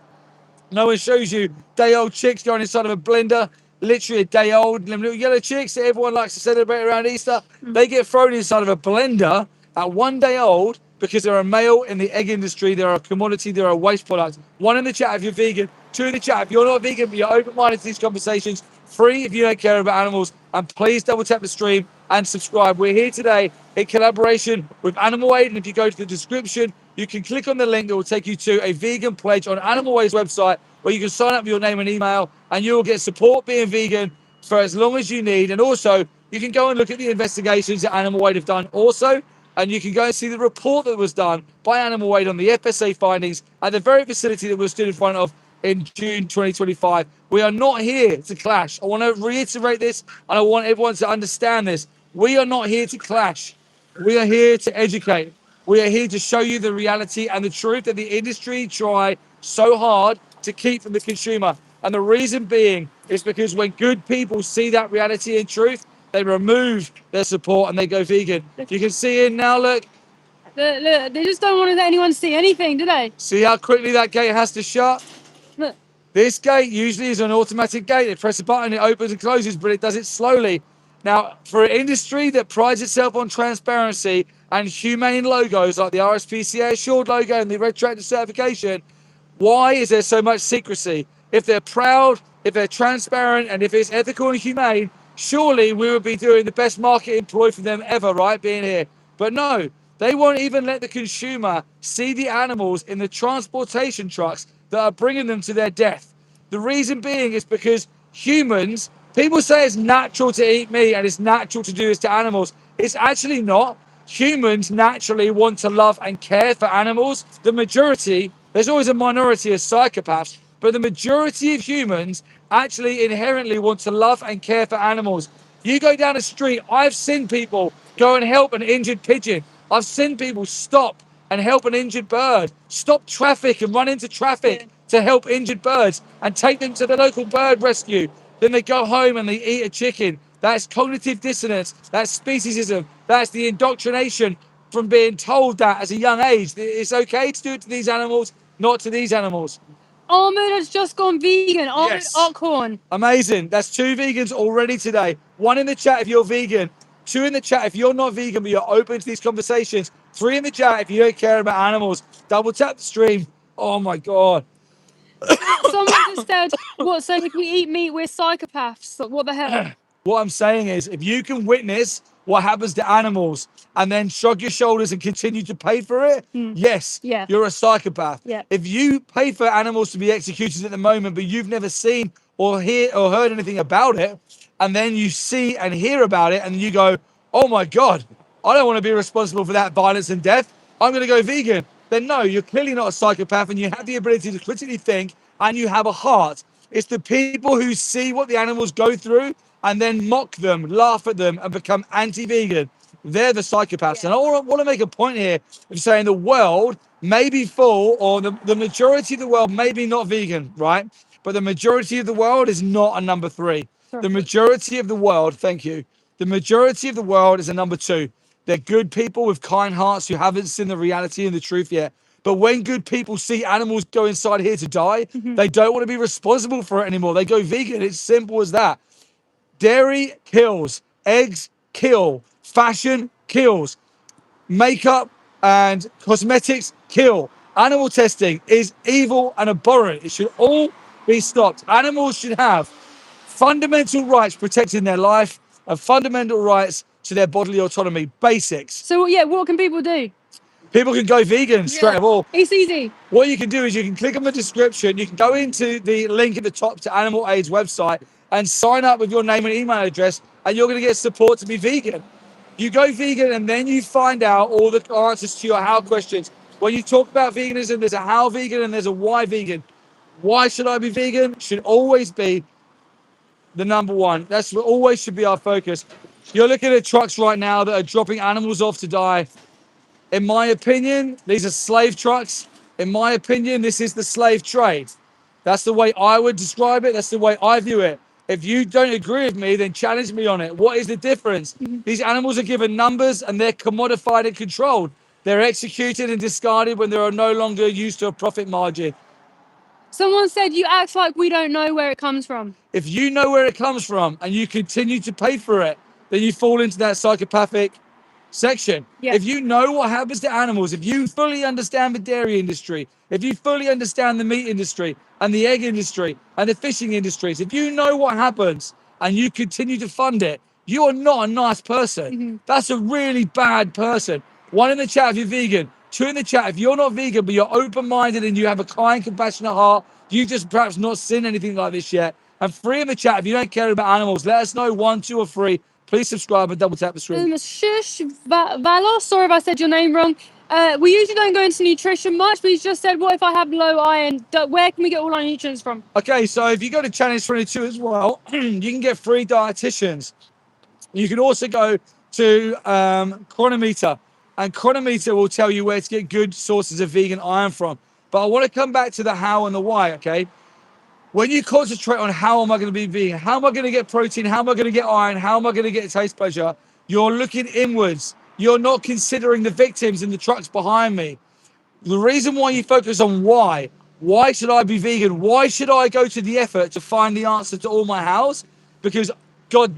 no one shows you day-old chicks going inside of a blender, literally a day old. Them little yellow chicks that everyone likes to celebrate around Easter. They get thrown inside of a blender at 1 day old because they're a male in the egg industry. They're a commodity. They're a waste product. 1 in the chat if you're vegan. 2 in the chat if you're not vegan, but you're open-minded to these conversations. 3 if you don't care about animals. And please double tap the stream and subscribe. We're here today in collaboration with Animal Aid. And if you go to the description, you can click on the link that will take you to a vegan pledge on Animal Aid's website where you can sign up with your name and email and you will get support being vegan for as long as you need. And also, you can go and look at the investigations that Animal Aid have done also. And you can go and see the report that was done by Animal Aid on the FSA findings at the very facility that we stood in front of in June 2025. We are not here to clash. I want to reiterate this and I want everyone to understand this. We are not here to clash. We are here to educate. We are here to show you the reality and the truth that the industry try so hard to keep from the consumer. And the reason being is because when good people see that reality and truth, they remove their support and they go vegan. You can see it now, look. Look, they just don't want to let anyone see anything, do they? See how quickly that gate has to shut? Look. This gate usually is an automatic gate. They press a button, it opens and closes, but it does it slowly. Now, for an industry that prides itself on transparency and humane logos like the RSPCA Assured logo and the retroactive certification, why is there so much secrecy? If they're proud, if they're transparent, and if it's ethical and humane, surely we would be doing the best marketing ploy for them ever, right, being here. But no, they won't even let the consumer see the animals in the transportation trucks that are bringing them to their death. The reason being is because humans, people say it's natural to eat meat and it's natural to do this to animals. It's actually not. Humans naturally want to love and care for animals. The majority, there's always a minority of psychopaths, but the majority of humans actually inherently want to love and care for animals. You go down the street, I've seen people go and help an injured pigeon. I've seen people stop and help an injured bird, stop traffic and run into traffic to help injured birds and take them to the local bird rescue. Then they go home and they eat a chicken. That's cognitive dissonance. That's speciesism. That's the indoctrination from being told that as a young age. It's okay to do it to these animals, not to these animals. Ahmed has just gone vegan. Ahmed Yes. Ockhorn. Amazing. That's 2 vegans already today. 1 in the chat if you're vegan. 2 in the chat if you're not vegan but you're open to these conversations. 3 in the chat if you don't care about animals. Double tap the stream. Oh my God. Someone just said, what, so if we eat meat, we're psychopaths? What the hell? What I'm saying is, if you can witness what happens to animals and then shrug your shoulders and continue to pay for it, yes, Yeah. you're a psychopath. Yeah. If you pay for animals to be executed at the moment, but you've never seen or heard anything about it, and then you see and hear about it, and you go, oh my God, I don't want to be responsible for that violence and death. I'm going to go vegan. Then no, you're clearly not a psychopath and you have the ability to critically think and you have a heart. It's the people who see what the animals go through and then mock them, laugh at them and become anti-vegan. They're the psychopaths. And I want to make a point here of saying the world may be full, or the majority of the world may be not vegan, right? But the majority of the world is not a number 3. The majority of the world, thank you. The majority of the world is a number 2. They're good people with kind hearts who haven't seen the reality and the truth yet. But when good people see animals go inside here to die, they don't want to be responsible for it anymore. They go vegan. It's simple as that. Dairy kills. Eggs kill. Fashion kills. Makeup and cosmetics kill. Animal testing is evil and abhorrent. It should all be stopped. Animals should have fundamental rights protecting their life and fundamental rights to their bodily autonomy. Basics. So yeah, what can people do? People can go vegan straight of all. It's easy. What you can do is you can click on the description. You can go into the link at the top to Animal Aid's website and sign up with your name and email address, and you're going to get support to be vegan. You go vegan, and then you find out all the answers to your how questions. When you talk about veganism, there's a how vegan and there's a why vegan. Why should I be vegan? Should always be the number one. That's what always should be our focus. You're looking at trucks right now that are dropping animals off to die. In my opinion, these are slave trucks. In my opinion, this is the slave trade. That's the way I would describe it. That's the way I view it. If you don't agree with me, then challenge me on it. What is the difference? These animals are given numbers and they're commodified and controlled. They're executed and discarded when they are no longer used to a profit margin. Someone said you act like we don't know where it comes from. If you know where it comes from and you continue to pay for it, then you fall into that psychopathic section. Yeah. If you know what happens to animals, if you fully understand the dairy industry, if you fully understand the meat industry and the egg industry and the fishing industries, if you know what happens and you continue to fund it, you are not a nice person. That's a really bad person. 1 in the chat if you're vegan. 2 in the chat if you're not vegan, but you're open-minded and you have a kind, compassionate heart. You just perhaps not seen anything like this yet. And 3 in the chat if you don't care about animals. Let us know 1, 2, or 3. Please subscribe and double tap the screen. Shush Valos, sorry if I said your name wrong. We usually don't go into nutrition much, but he's just said, what if I have low iron? Where can we get all our nutrients from? Okay, so if you go to Challenge 22 as well, you can get free dietitians. You can also go to Chronometer, and Chronometer will tell you where to get good sources of vegan iron from. But I want to come back to the how and the why, okay? When you concentrate on how am I going to be vegan, how am I going to get protein, how am I going to get iron, how am I going to get taste pleasure, you're looking inwards. You're not considering the victims in the trucks behind me. The reason why you focus on why should I be vegan? Why should I go to the effort to find the answer to all my hows? Because God,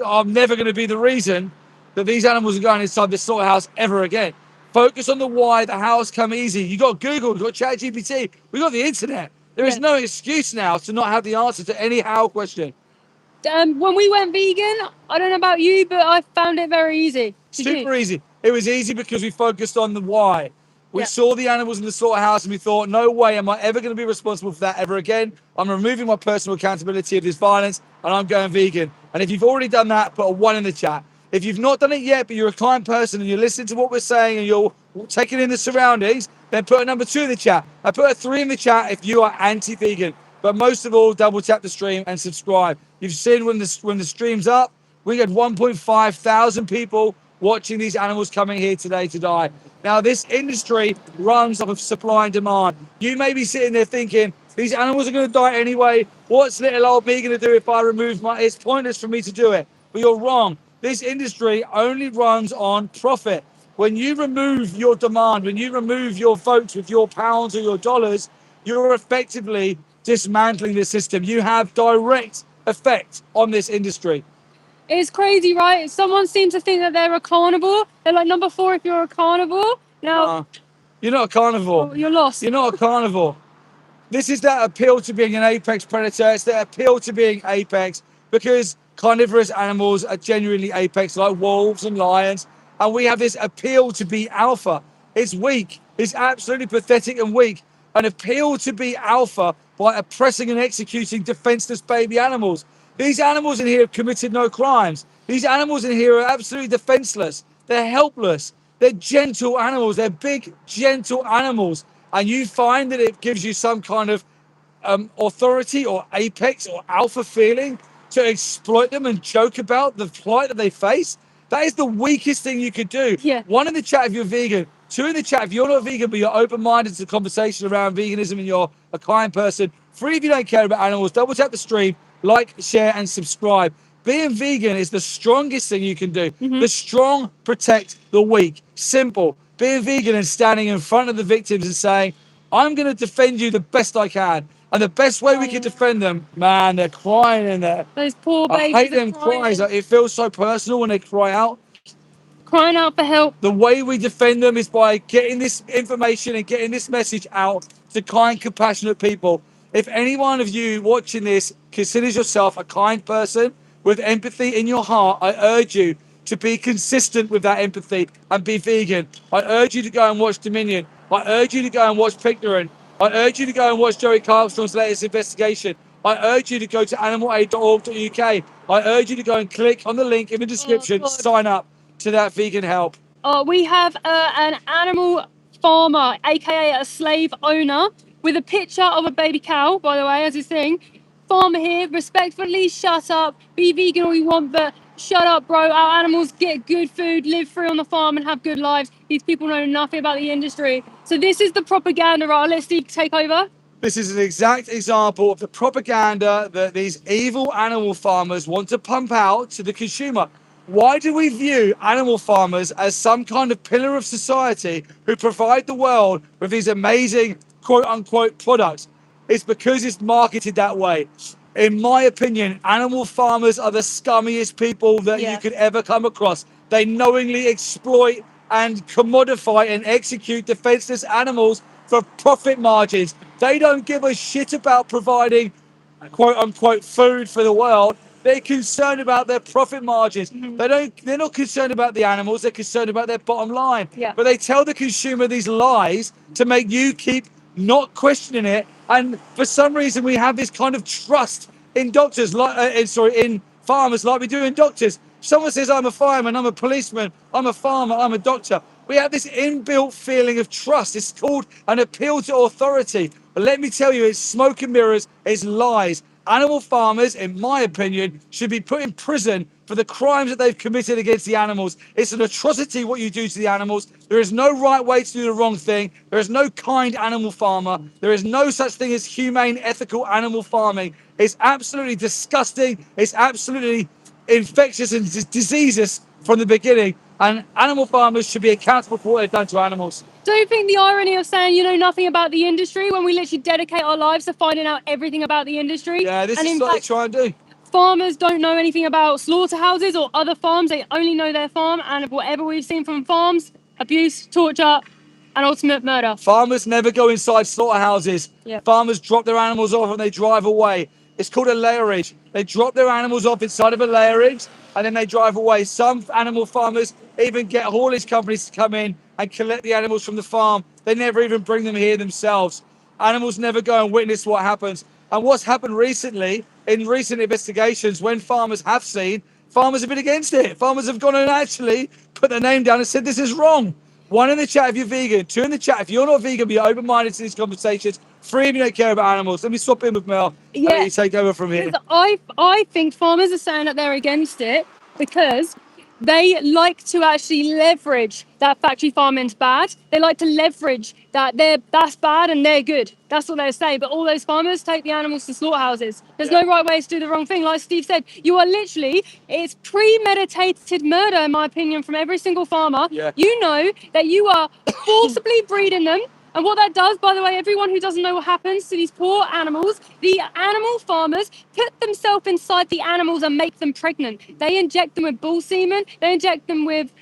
I'm never going to be the reason that these animals are going inside this slaughterhouse ever again. Focus on the why. The hows come easy. You got Google, you got ChatGPT, we got the internet. There is no excuse now to not have the answer to any how question. When we went vegan, I don't know about you, but I found it very easy. Super easy. It was easy because we focused on the why. We saw the animals in the slaughterhouse and we thought, no way am I ever going to be responsible for that ever again. I'm removing my personal accountability of this violence and I'm going vegan. And if you've already done that, put a 1 in the chat. If you've not done it yet, but you're a kind person and you're listening to what we're saying and you're taking in the surroundings, then put a number 2 in the chat. I put a 3 in the chat if you are anti-vegan. But most of all, double tap the stream and subscribe. You've seen when the stream's up, we had 1.5 thousand people watching these animals coming here today to die. Now, this industry runs off of supply and demand. You may be sitting there thinking, these animals are going to die anyway. What's little old me going to do if I remove my... It's pointless for me to do it. But you're wrong. This industry only runs on profit. When you remove your demand, when you remove your votes with your pounds or your dollars, you're effectively dismantling the system. You have direct effect on this industry. It's crazy, right? Someone seems to think that they're a carnivore. They're like number 4 if you're a carnivore. Now, you're not a carnivore. You're lost. You're not a carnivore. This is that appeal to being an apex predator. It's that appeal to being apex because carnivorous animals are genuinely apex, like wolves and lions. And we have this appeal to be alpha. It's weak. It's absolutely pathetic and weak. An appeal to be alpha by oppressing and executing defenseless baby animals. These animals in here have committed no crimes. These animals in here are absolutely defenseless. They're helpless. They're gentle animals. They're big, gentle animals. And you find that it gives you some kind of authority or apex or alpha feeling to exploit them and joke about the plight that they face. That is the weakest thing you could do. Yeah. 1 in the chat if you're vegan. 2 in the chat if you're not vegan, but you're open-minded to the conversation around veganism and you're a kind person. 3 if you don't care about animals. Double tap the stream, like, share, and subscribe. Being vegan is the strongest thing you can do. The strong protect the weak. Simple. Being vegan and standing in front of the victims and saying, I'm going to defend you the best I can. And the best way we can defend them, man, they're crying in there. Those poor I babies hate are them crying, cries. It feels so personal when they cry out. crying out for help. The way we defend them is by getting this information and getting this message out to kind, compassionate people. If any one of you watching this considers yourself a kind person with empathy in your heart, I urge you to be consistent with that empathy and be vegan. I urge you to go and watch Dominion. I urge you to go and watch Pignorant. I urge you to go and watch Joey Carlson's latest investigation. I urge you to go to animalaid.org.uk. I urge you to go and click on the link in the description, sign up to that vegan help. We have an animal farmer, aka a slave owner, with a picture of a baby cow, by the way, as his thing. Farmer here, respectfully, shut up, be vegan all you want, but shut up, bro. Our animals get good food, live free on the farm, and have good lives. These people know nothing about the industry. So this is the propaganda, right? I'll let Steve take over. This is an exact example of the propaganda that these evil animal farmers want to pump out to the consumer. Why do we view animal farmers as some kind of pillar of society who provide the world with these amazing quote unquote products? It's because it's marketed that way. In my opinion, animal farmers are the scummiest people that you could ever come across. They knowingly exploit and commodify and execute defenseless animals for profit margins. They don't give a shit about providing quote unquote food for the world. They're concerned about their profit margins. They're not concerned about the animals, they're concerned about their bottom line. Yeah. But they tell the consumer these lies to make you keep not questioning it. And for some reason we have this kind of trust in doctors, in farmers like we do in doctors. Someone says, I'm a fireman, I'm a policeman, I'm a farmer, I'm a doctor. We have this inbuilt feeling of trust. It's called an appeal to authority. But let me tell you, it's smoke and mirrors, it's lies. Animal farmers, in my opinion, should be put in prison for the crimes that they've committed against the animals. It's an atrocity what you do to the animals. There is no right way to do the wrong thing. There is no kind animal farmer. There is no such thing as humane, ethical animal farming. It's absolutely disgusting. It's absolutely infectious and diseases from the beginning. And animal farmers should be accountable for what they've done to animals. Don't you think the irony of saying you know nothing about the industry when we literally dedicate our lives to finding out everything about the industry? Yeah, this and is in what they fact, try and do. farmers don't know anything about slaughterhouses or other farms. They only know their farm, and whatever we've seen from farms, abuse, torture, and ultimate murder. Farmers never go inside slaughterhouses. Yeah. Farmers drop their animals off and they drive away. It's called a layerage. They drop their animals off inside of a layerage and then they drive away. Some animal farmers even get haulage companies to come in and collect the animals from the farm. They never even bring them here themselves. Animals never go and witness what happens. And what's happened recently, in recent investigations, when farmers have seen, farmers have been against it. Farmers have gone and actually put their name down and said, this is wrong. 1 in the chat if you're vegan, 2 in the chat if you're not vegan, be open-minded to these conversations. 3 if you don't care about animals. Let me swap in with Mel. Yeah. Let you take over from here. I think farmers are saying that they're against it because they like to actually leverage that factory farming's bad. They like to leverage that that's bad and they're good. That's what they say. But all those farmers take the animals to slaughterhouses. There's no right way to do the wrong thing. Like Steve said, it's premeditated murder, in my opinion, from every single farmer. Yeah. You know that you are forcibly breeding them. And what that does, by the way, everyone who doesn't know what happens to these poor animals, the animal farmers put themselves inside the animals and make them pregnant. They inject them with bull semen, they inject them with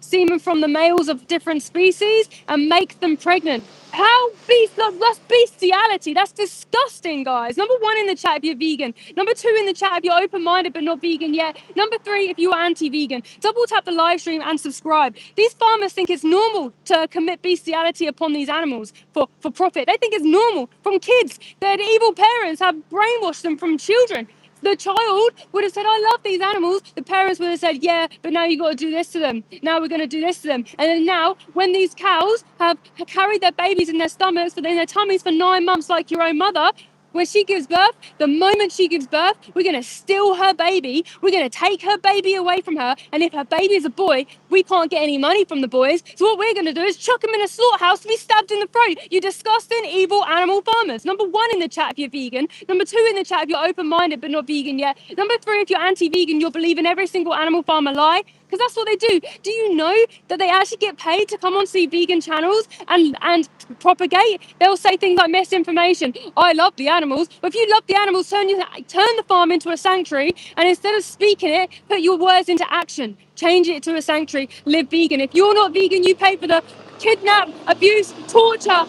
semen from the males of different species and make them pregnant. That's bestiality. That's disgusting, guys. Number 1 in the chat if you're vegan. Number 2 in the chat if you're open-minded but not vegan yet. Number 3 if you are anti-vegan. Double tap the live stream and subscribe. These farmers think it's normal to commit bestiality upon these animals for profit. They think it's normal from kids. Their evil parents have brainwashed them from children. The child would have said, I love these animals. The parents would have said, yeah, but now you got to do this to them. Now we're going to do this to them. And then now, when these cows have carried their babies in their stomachs, in their tummies for 9 months like your own mother, when she gives birth, the moment she gives birth, we're going to steal her baby. We're going to take her baby away from her. And if her baby is a boy, we can't get any money from the boys. So what we're going to do is chuck him in a slaughterhouse to be stabbed in the throat. You disgusting, evil animal farmers. Number 1 in the chat if you're vegan. Number 2 in the chat if you're open-minded but not vegan yet. Number 3 if you're anti-vegan, you'll believe in every single animal farmer lie. Because that's what they do. Do you know that they actually get paid to come on see vegan channels and propagate? They'll say things like misinformation. I love the animals. But if you love the animals, turn the farm into a sanctuary, and instead of speaking it, put your words into action. Change it to a sanctuary. Live vegan. If you're not vegan, you pay for the kidnap, abuse, torture,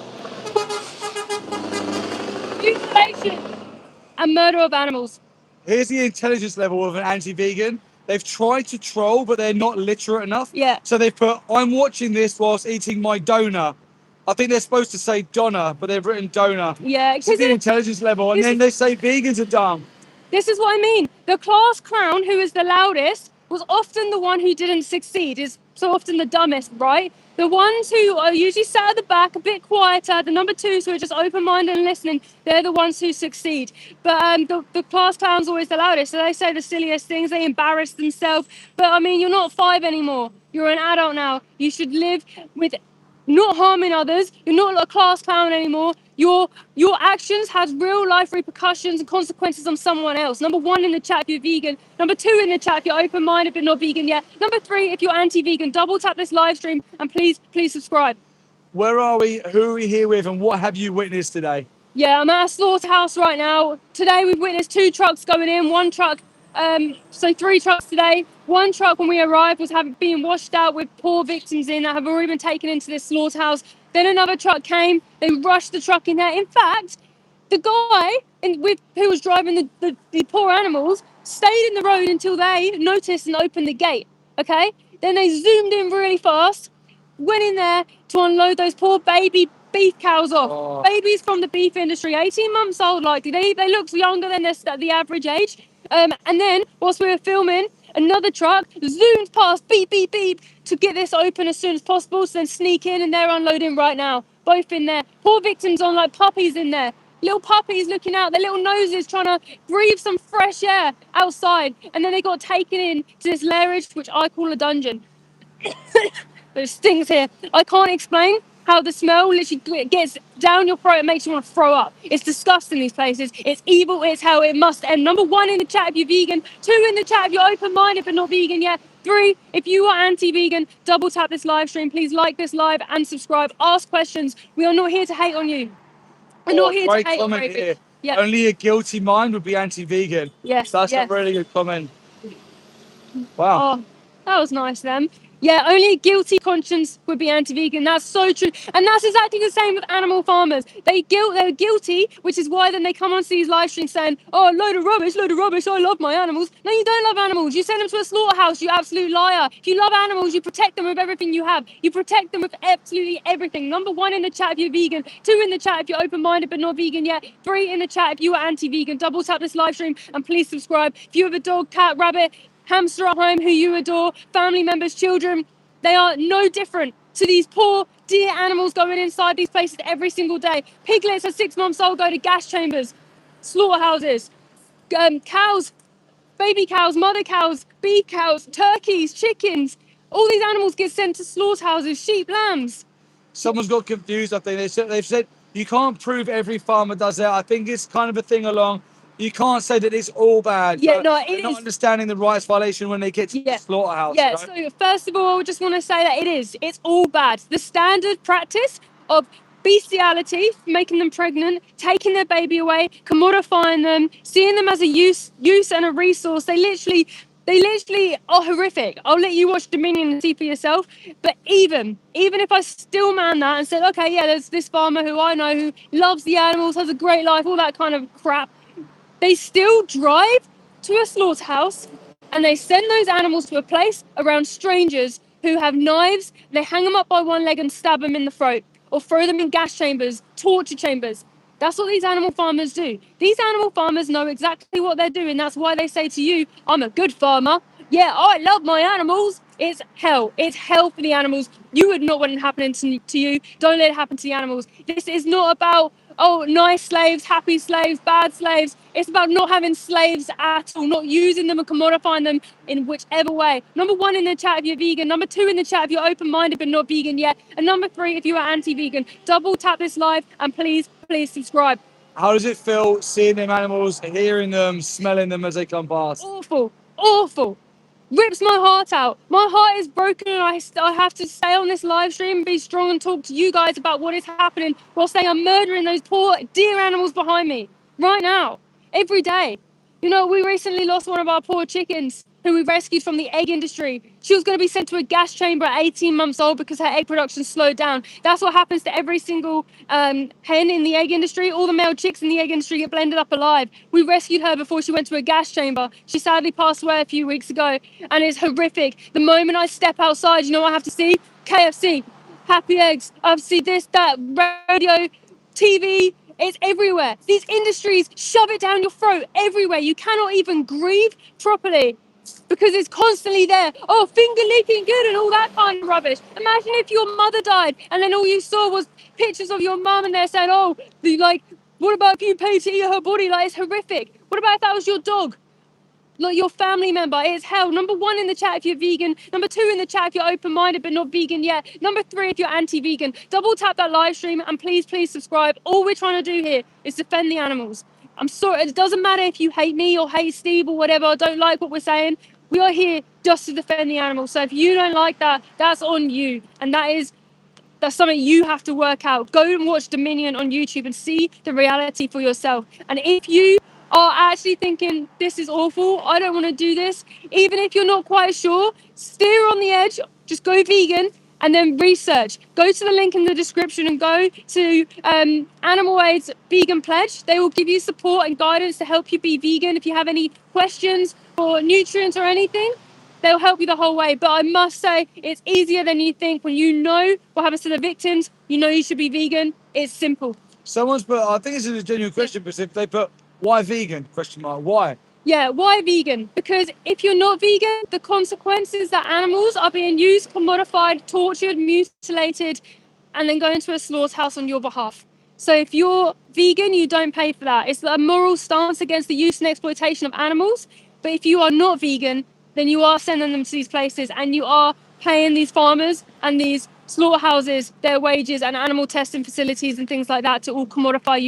mutilation, and murder of animals. Here's the intelligence level of an anti-vegan. They've tried to troll, but they're not literate enough. Yeah. So they've put, I'm watching this whilst eating my donor. I think they're supposed to say donor, but they've written donor. Yeah. This is the intelligence level. And then they say vegans are dumb. This is what I mean. The class clown who is the loudest was often the one who didn't succeed, is so often the dumbest, right? The ones who are usually sat at the back, a bit quieter, the number 2s who are just open-minded and listening, they're the ones who succeed. But the class clown's always the loudest, so they say the silliest things, they embarrass themselves. But I mean, you're not 5 anymore. You're an adult now. You should live with not harming others. You're not a class clown anymore. Your actions has real life repercussions and consequences on someone else. Number 1 in the chat if you're vegan. Number 2 in the chat if you're open-minded but not vegan yet. Number 3 if you're anti-vegan. Double tap this live stream and please subscribe. Where are we? Who are we here with? And what have you witnessed today? Yeah, I'm at a slaughterhouse right now. Today we've witnessed 2 trucks going in, 1 truck, so 3 trucks today. 1 truck when we arrived was being washed out with poor victims in that have already been taken into this slaughterhouse. Then another truck came, they rushed the truck in there. In fact, the guy who was driving the poor animals stayed in the road until they noticed and opened the gate, okay? Then they zoomed in really fast, went in there to unload those poor baby beef cows off. Oh. Babies from the beef industry, 18 months old, likely. They look younger than the average age. And then, whilst we were filming, another truck zoomed past, beep, beep, beep, to get this open as soon as possible, so then sneak in, and they're unloading right now. Both in there. Poor victims on like puppies in there. Little puppies looking out, their little noses trying to breathe some fresh air outside. And then they got taken in to this lairage, which I call a dungeon. There's stings here. I can't explain how the smell literally gets down your throat and makes you want to throw up. It's disgusting, these places. It's evil. It's how it must end. Number 1 in the chat if you're vegan. 2 in the chat if you're open-minded but not vegan yet. 3 if you are anti-vegan. Double tap this live stream. Please like this live and subscribe. Ask questions. We are not here to hate on you. We're not here to hate on you. Yep. Only a guilty mind would be anti-vegan. Yes. That's a really good comment. Wow. Oh, that was nice then. Yeah, only a guilty conscience would be anti-vegan. That's so true. And that's exactly the same with animal farmers. They're guilty, which is why then they come on to these live streams saying, oh, load of rubbish, I love my animals. No, you don't love animals. You send them to a slaughterhouse, you absolute liar. If you love animals, you protect them with everything you have. You protect them with absolutely everything. Number 1 in the chat if you're vegan. 2 in the chat if you're open-minded but not vegan yet. 3 in the chat if you are anti-vegan. Double tap this live stream and please subscribe. If you have a dog, cat, rabbit, hamster at home who you adore, family members, children, they are no different to these poor dear animals going inside these places every single day. Piglets at 6 months old go to gas chambers, slaughterhouses, cows, baby cows, mother cows, beef cows, turkeys, chickens. All these animals get sent to slaughterhouses, sheep, lambs. Someone's got confused, I think. They've said you can't prove every farmer does that. I think it's kind of a thing along. You can't say that it's all bad. Yeah, no, they're not understanding the rights violation when they get to the slaughterhouse. Yeah, right? So first of all, I just want to say that it's all bad. The standard practice of bestiality, making them pregnant, taking their baby away, commodifying them, seeing them as a use and a resource, they literally are horrific. I'll let you watch Dominion and see for yourself. But even if I still man that and said, okay, yeah, there's this farmer who I know who loves the animals, has a great life, all that kind of crap, they still drive to a slaughterhouse and they send those animals to a place around strangers who have knives. They hang them up by one leg and stab them in the throat or throw them in gas chambers, torture chambers. That's what these animal farmers do. These animal farmers know exactly what they're doing. That's why they say to you, I'm a good farmer. Yeah, I love my animals. It's hell. It's hell for the animals. You would not want it happening to you. Don't let it happen to the animals. This is not about oh, nice slaves, happy slaves, bad slaves. It's about not having slaves at all, not using them and commodifying them in whichever way. Number one in the chat if you're vegan. Number two in the chat if you're open-minded but not vegan yet. And number three if you are anti-vegan. Double tap this live and please, please subscribe. How does it feel seeing them animals, hearing them, smelling them as they come past? Awful, awful. Rips my heart out. My heart is broken and I have to stay on this live stream and be strong and talk to you guys about what is happening whilst they are murdering those poor dear animals behind me right now, every day. You know, we recently lost one of our poor chickens who we rescued from the egg industry. She was going to be sent to a gas chamber at 18 months old because her egg production slowed down. That's what happens to every single hen in the egg industry. All the male chicks in the egg industry get blended up alive. We rescued her before she went to a gas chamber. She sadly passed away a few weeks ago, and it's horrific. The moment I step outside, you know what I have to see? KFC, Happy Eggs. I have to see this, that, radio, TV. It's everywhere. These industries shove it down your throat everywhere. You cannot even grieve properly because it's constantly there. Oh, finger licking good and all that kind of rubbish. Imagine if your mother died and then all you saw was pictures of your mum and they're saying, oh, like, what about if you paid to eat her body? Like, it's horrific. What about if that was your dog? Like your family member, it's hell. Number one in the chat if you're vegan. Number two in the chat if you're open-minded but not vegan yet. Number three if you're anti-vegan. Double tap that live stream and please, please subscribe. All we're trying to do here is defend the animals. I'm sorry, it doesn't matter if you hate me or hate Steve or whatever, or don't like what we're saying. We are here just to defend the animals. So if you don't like that, that's on you. And that's something you have to work out. Go and watch Dominion on YouTube and see the reality for yourself. And if you are actually thinking, this is awful, I don't want to do this, even if you're not quite sure, steer on the edge, just go vegan and then research. Go to the link in the description and go to Animal Aid's Vegan Pledge. They will give you support and guidance to help you be vegan. If you have any questions or nutrients or anything, they'll help you the whole way. But I must say, it's easier than you think. When you know what happens to the victims, you know you should be vegan. It's simple. Someone's put, I think this is a genuine question, but if they put, why vegan? Question mark, why? Yeah, why vegan? Because if you're not vegan, the consequences that animals are being used, commodified, tortured, mutilated, and then going to a slaughterhouse on your behalf. So if you're vegan, you don't pay for that. It's a moral stance against the use and exploitation of animals. But if you are not vegan, then you are sending them to these places and you are paying these farmers and these slaughterhouses their wages and animal testing facilities and things like that to all commodify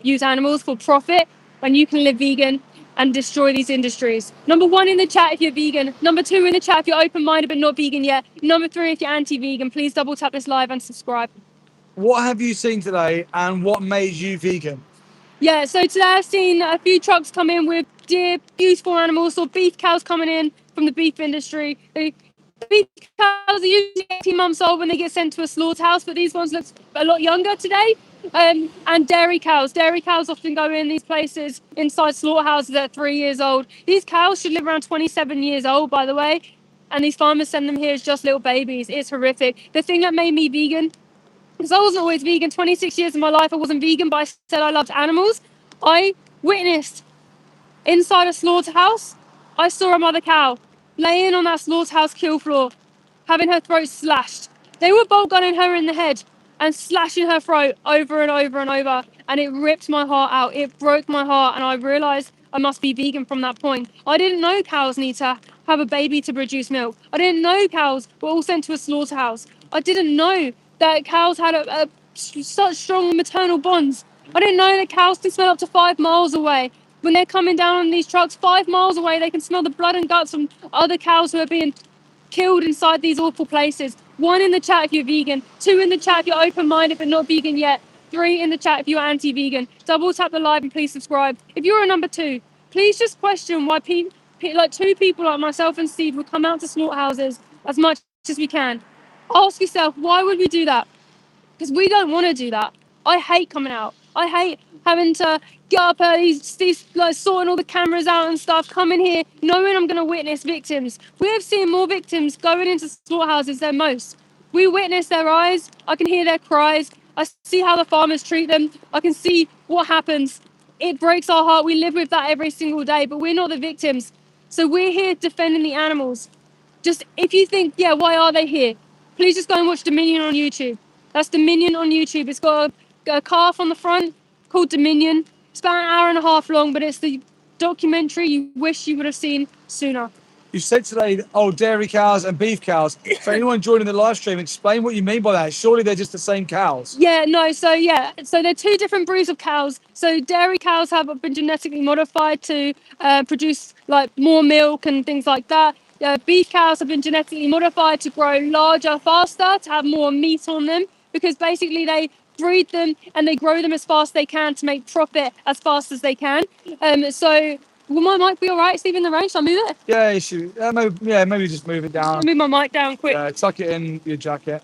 use animals for profit when you can live vegan and destroy these industries. Number one in the chat if you're vegan. Number two in the chat if you're open-minded but not vegan yet. Number three if you're anti-vegan. Please double tap this live and subscribe. What have you seen today and what made you vegan? Yeah, so today I've seen a few trucks come in with dear, beautiful animals, or beef cows coming in from the beef industry. The beef cows are usually 18 months old when they get sent to a slaughterhouse, but these ones look a lot younger today. And dairy cows. Dairy cows often go in these places inside slaughterhouses at 3 years old. These cows should live around 27 years old, by the way, and these farmers send them here as just little babies. It's horrific. The thing that made me vegan, because I wasn't always vegan, 26 years of my life I wasn't vegan, but I said I loved animals. I witnessed inside a slaughterhouse, I saw a mother cow laying on that slaughterhouse kill floor, having her throat slashed. They were bolt gunning her in the head and slashing her throat over and over and over, and it ripped my heart out. It broke my heart, and I realised I must be vegan from that point. I didn't know cows need to have a baby to produce milk. I didn't know cows were all sent to a slaughterhouse. I didn't know that cows had such strong maternal bonds. I didn't know that cows can smell up to 5 miles away. When they're coming down on these trucks 5 miles away, they can smell the blood and guts from other cows who are being killed inside these awful places. 1 in the chat if you're vegan. 2 in the chat if you're open-minded but not vegan yet. 3 in the chat if you're anti-vegan. Double tap the live and please subscribe. If you're a number 2, please just question why like 2 people like myself and Steve would come out to slaughterhouses as much as we can. Ask yourself, why would we do that? Because we don't want to do that. I hate coming out. I hate having to get up early, like sorting all the cameras out and stuff, coming here, knowing I'm going to witness victims. We have seen more victims going into slaughterhouses than most. We witness their eyes. I can hear their cries. I see how the farmers treat them. I can see what happens. It breaks our heart. We live with that every single day, but we're not the victims. So we're here defending the animals. Just if you think, why are they here? Please just go and watch Dominion on YouTube. That's Dominion on YouTube. It's got a calf on the front called Dominion. It's about an hour and a half long, but it's the documentary you wish you would have seen sooner. You said today, oh, dairy cows and beef cows. For anyone joining the live stream, explain what you mean by that. Surely they're just the same cows. Yeah, no, so they're two different breeds of cows. So dairy cows have been genetically modified to produce like more milk and things like that. Beef cows have been genetically modified to grow larger, faster, to have more meat on them, because basically they breed them and they grow them as fast as they can to make profit as fast as they can. So will my mic be all right, Steve, in the range? Shall I move it? Yeah, you should. Maybe just move it down. Move my mic down quick. Tuck it in your jacket.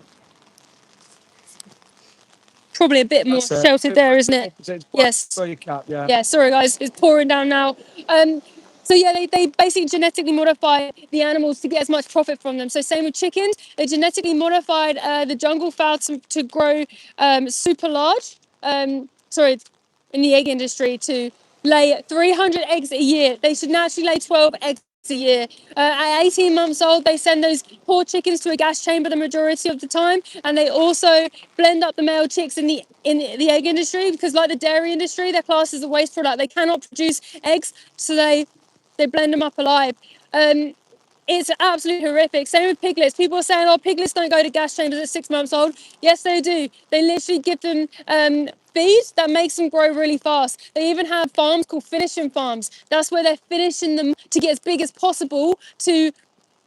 Probably a bit more That's it. sheltered there, isn't it? Yes. Throw your cap, yeah. Yeah, sorry guys, it's pouring down now. So yeah, they basically genetically modify the animals to get as much profit from them. So same with chickens, they genetically modified the jungle fowl to grow super large. Sorry, in the egg industry to lay 300 eggs a year. They should naturally lay 12 eggs a year. At 18 months old, they send those poor chickens to a gas chamber the majority of the time, and they also blend up the male chicks in the egg industry, because like the dairy industry, they're classed as a waste product. They cannot produce eggs, so they blend them up alive. It's absolutely horrific. Same with piglets. People are saying, oh, piglets don't go to gas chambers at 6 months old. Yes, they do. They literally give them feed that makes them grow really fast. They even have farms called finishing farms. That's where they're finishing them to get as big as possible to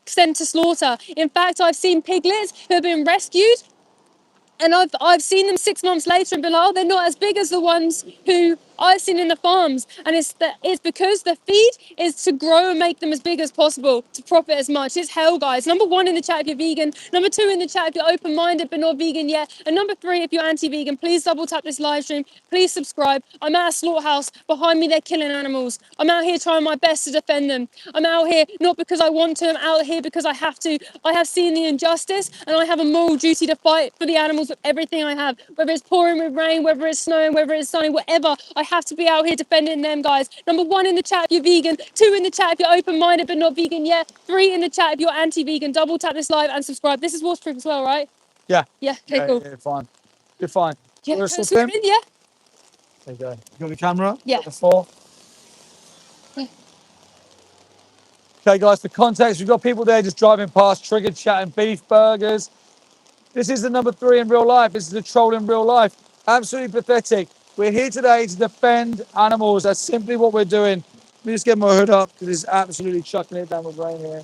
send to slaughter. In fact, I've seen piglets who have been rescued, and I've seen them 6 months later and been like, oh, they're not as big as the ones who I've seen in the farms. And it's because the feed is to grow and make them as big as possible to profit as much. It's hell, guys. Number 1 in the chat if you're vegan. Number 2 in the chat if you're open-minded but not vegan yet. And number 3 if you're anti-vegan. Please double tap this live stream. Please subscribe. I'm at a slaughterhouse. Behind me, they're killing animals. I'm out here trying my best to defend them. I'm out here not because I want to. I'm out here because I have to. I have seen the injustice, and I have a moral duty to fight for the animals with everything I have. Whether it's pouring with rain, whether it's snowing, whether it's sunny, whatever, I have to be out here defending them, guys. Number 1 in the chat if you're vegan. 2 in the chat if you're open-minded but not vegan yet. 3 in the chat if you're anti-vegan. Double tap this live and subscribe. This is waterproof as well, right? Yeah. Yeah, okay, cool. Yeah, fine. You're fine. Yeah, Wanna swap swim in? in, yeah. There you go. You got the camera? Yeah. Got the 4. Yeah. Okay, guys, for context, we've got people there just driving past, triggered, chatting beef burgers. This is the number 3 in real life. This is the troll in real life. Absolutely pathetic. We're here today to defend animals. That's simply what we're doing. Let me just get my hood up because it's absolutely chucking it down with rain here.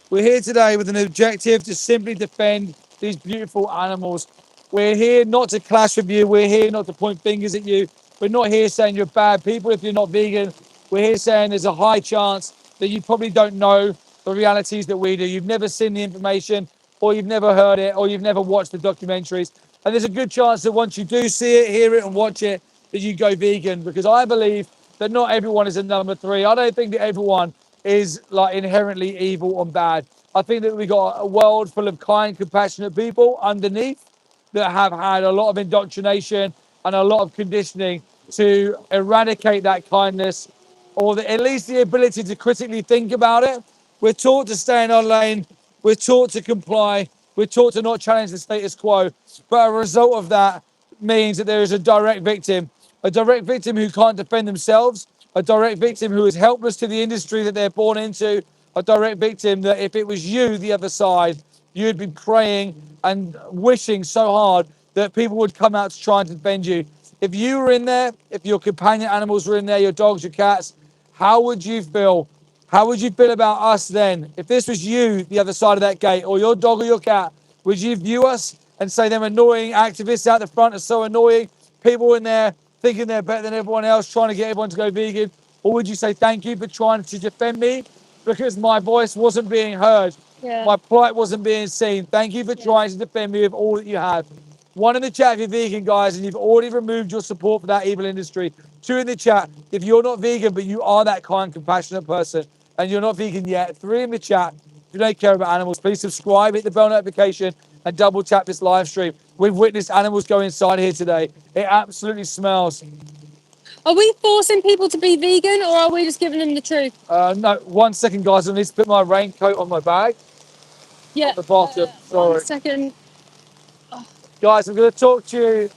We're here today with an objective to simply defend these beautiful animals. We're here not to clash with you. We're here not to point fingers at you. We're not here saying you're bad people if you're not vegan. We're here saying there's a high chance that you probably don't know the realities that we do. You've never seen the information, or you've never heard it, or you've never watched the documentaries. And there's a good chance that once you do see it, hear it, and watch it, that you go vegan. Because I believe that not everyone is a number 3. I don't think that everyone is like inherently evil and bad. I think that we got a world full of kind, compassionate people underneath that have had a lot of indoctrination and a lot of conditioning to eradicate that kindness, or at least the ability to critically think about it. We're taught to stay in our lane. We're taught to comply. We're taught to not challenge the status quo. But a result of that means that there is a direct victim who can't defend themselves, a direct victim who is helpless to the industry that they're born into, a direct victim that if it was you, the other side, you'd be praying and wishing so hard that people would come out to try and defend you. If you were in there, if your companion animals were in there, your dogs, your cats, how would you feel? How would you feel about us then? If this was you, the other side of that gate, or your dog or your cat, would you view us and say them annoying activists out the front are so annoying, people in there thinking they're better than everyone else, trying to get everyone to go vegan? Or would you say thank you for trying to defend me because my voice wasn't being heard? Yeah. My plight wasn't being seen. Thank you for trying to defend me with all that you have. 1 in the chat if you're vegan, guys, and you've already removed your support for that evil industry. 2 in the chat if you're not vegan, but you are that kind, compassionate person, and you're not vegan yet. 3 in the chat if you don't care about animals. Please subscribe, hit the bell notification, and double tap this live stream. We've witnessed animals go inside here today. It absolutely smells. Are we forcing people to be vegan, or are we just giving them the truth? No, 1 second, guys. I need to put my raincoat on my bag. Yeah. The bottom, sorry. 1 second. Guys, I'm going to talk to you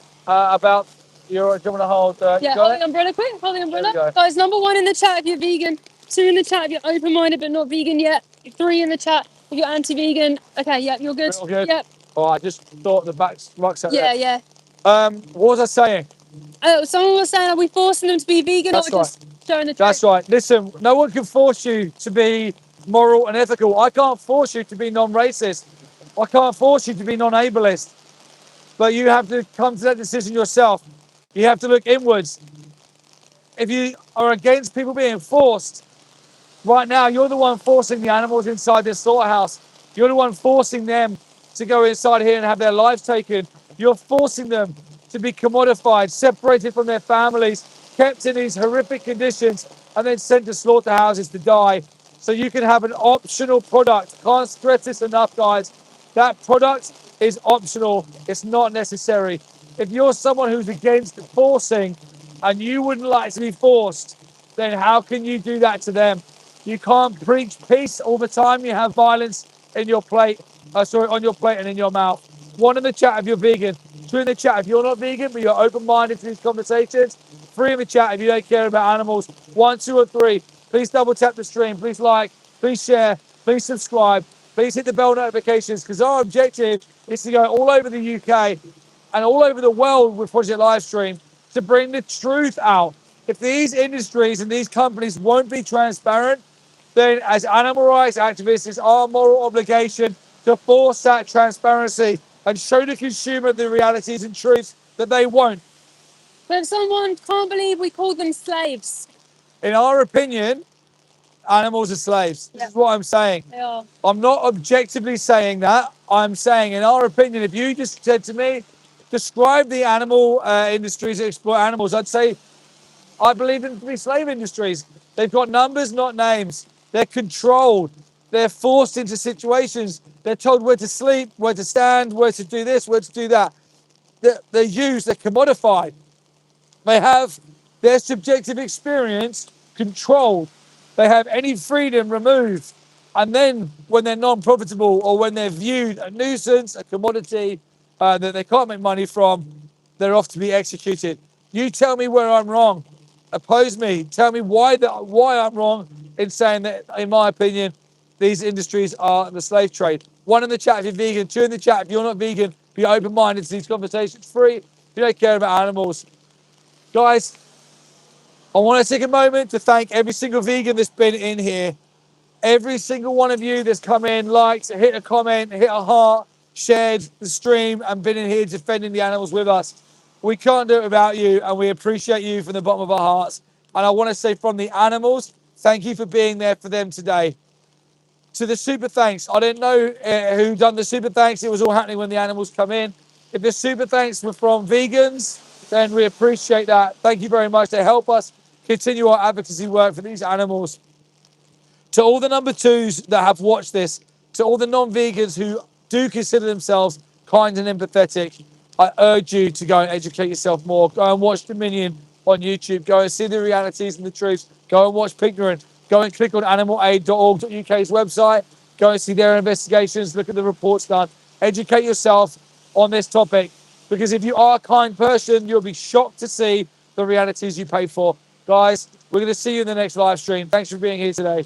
about your. Do you want to hold? Yeah, got hold it? the umbrella quick. Hold the There we umbrella. go. Guys, number 1 in the chat if you're vegan. 2 in the chat if you're open-minded but not vegan yet. 3 in the chat if you're anti-vegan. Okay, yeah, you're good. All good? Yep. All right, just thought the rucksack Yeah, there. yeah. What was I saying? Oh, someone was saying, are we forcing them to be vegan That's or right. just showing the truth? That's right. Listen, no one can force you to be moral and ethical. I can't force you to be non-racist. I can't force you to be non-ableist. But you have to come to that decision yourself. You have to look inwards. If you are against people being forced, right now you're the one forcing the animals inside this slaughterhouse. You're the one forcing them to go inside here and have their lives taken. You're forcing them to be commodified, separated from their families, kept in these horrific conditions, and then sent to slaughterhouses to die. So you can have an optional product. Can't stress this enough, guys. That product is optional. It's not necessary. If you're someone who's against forcing and you wouldn't like to be forced, then how can you do that to them? You can't preach peace all the time. You have violence in your plate, on your plate and in your mouth. 1 in the chat if you're vegan. 2 in the chat if you're not vegan, but you're open-minded to these conversations. 3 in the chat if you don't care about animals. 1, 2, or 3. Please double tap the stream. Please like. Please share. Please subscribe. Please hit the bell notifications because our objective is to go all over the UK and all over the world with Project Livestream to bring the truth out. If these industries and these companies won't be transparent, then as animal rights activists, it's our moral obligation to force that transparency and show the consumer the realities and truths that they won't. But someone can't believe we called them slaves. In our opinion, animals are slaves. This is what I'm saying. They are. I'm not objectively saying that. I'm saying, in our opinion, if you just said to me, describe the animal industries that exploit animals, I'd say I believe them to be slave industries. They've got numbers, not names. They're controlled. They're forced into situations. They're told where to sleep, where to stand, where to do this, where to do that. They're used, they're commodified. They have their subjective experience controlled. They have any freedom removed. And then when they're non-profitable or when they're viewed a nuisance, a commodity that they can't make money from, they're off to be executed. You tell me where I'm wrong. Oppose me. Tell me why I'm wrong in saying that, in my opinion, these industries are the slave trade. 1 in the chat if you're vegan. 2 in the chat if you're not vegan. Be open-minded to these conversations. 3 if you don't care about animals. Guys, I want to take a moment to thank every single vegan that's been in here. Every single one of you that's come in, liked, hit a comment, hit a heart, shared the stream, and been in here defending the animals with us. We can't do it without you, and we appreciate you from the bottom of our hearts. And I want to say from the animals, thank you for being there for them today. To the super thanks, I didn't know who done the super thanks. It was all happening when the animals come in. If the super thanks were from vegans, then we appreciate that. Thank you very much. They help us continue our advocacy work for these animals. To all the number 2s that have watched this, to all the non-vegans who do consider themselves kind and empathetic, I urge you to go and educate yourself more. Go and watch Dominion on YouTube. Go and see the realities and the truths. Go and watch Pignorant. Go and click on animalaid.org.uk's website. Go and see their investigations. Look at the reports done. Educate yourself on this topic, because if you are a kind person, you'll be shocked to see the realities you pay for. Guys, we're going to see you in the next live stream. Thanks for being here today.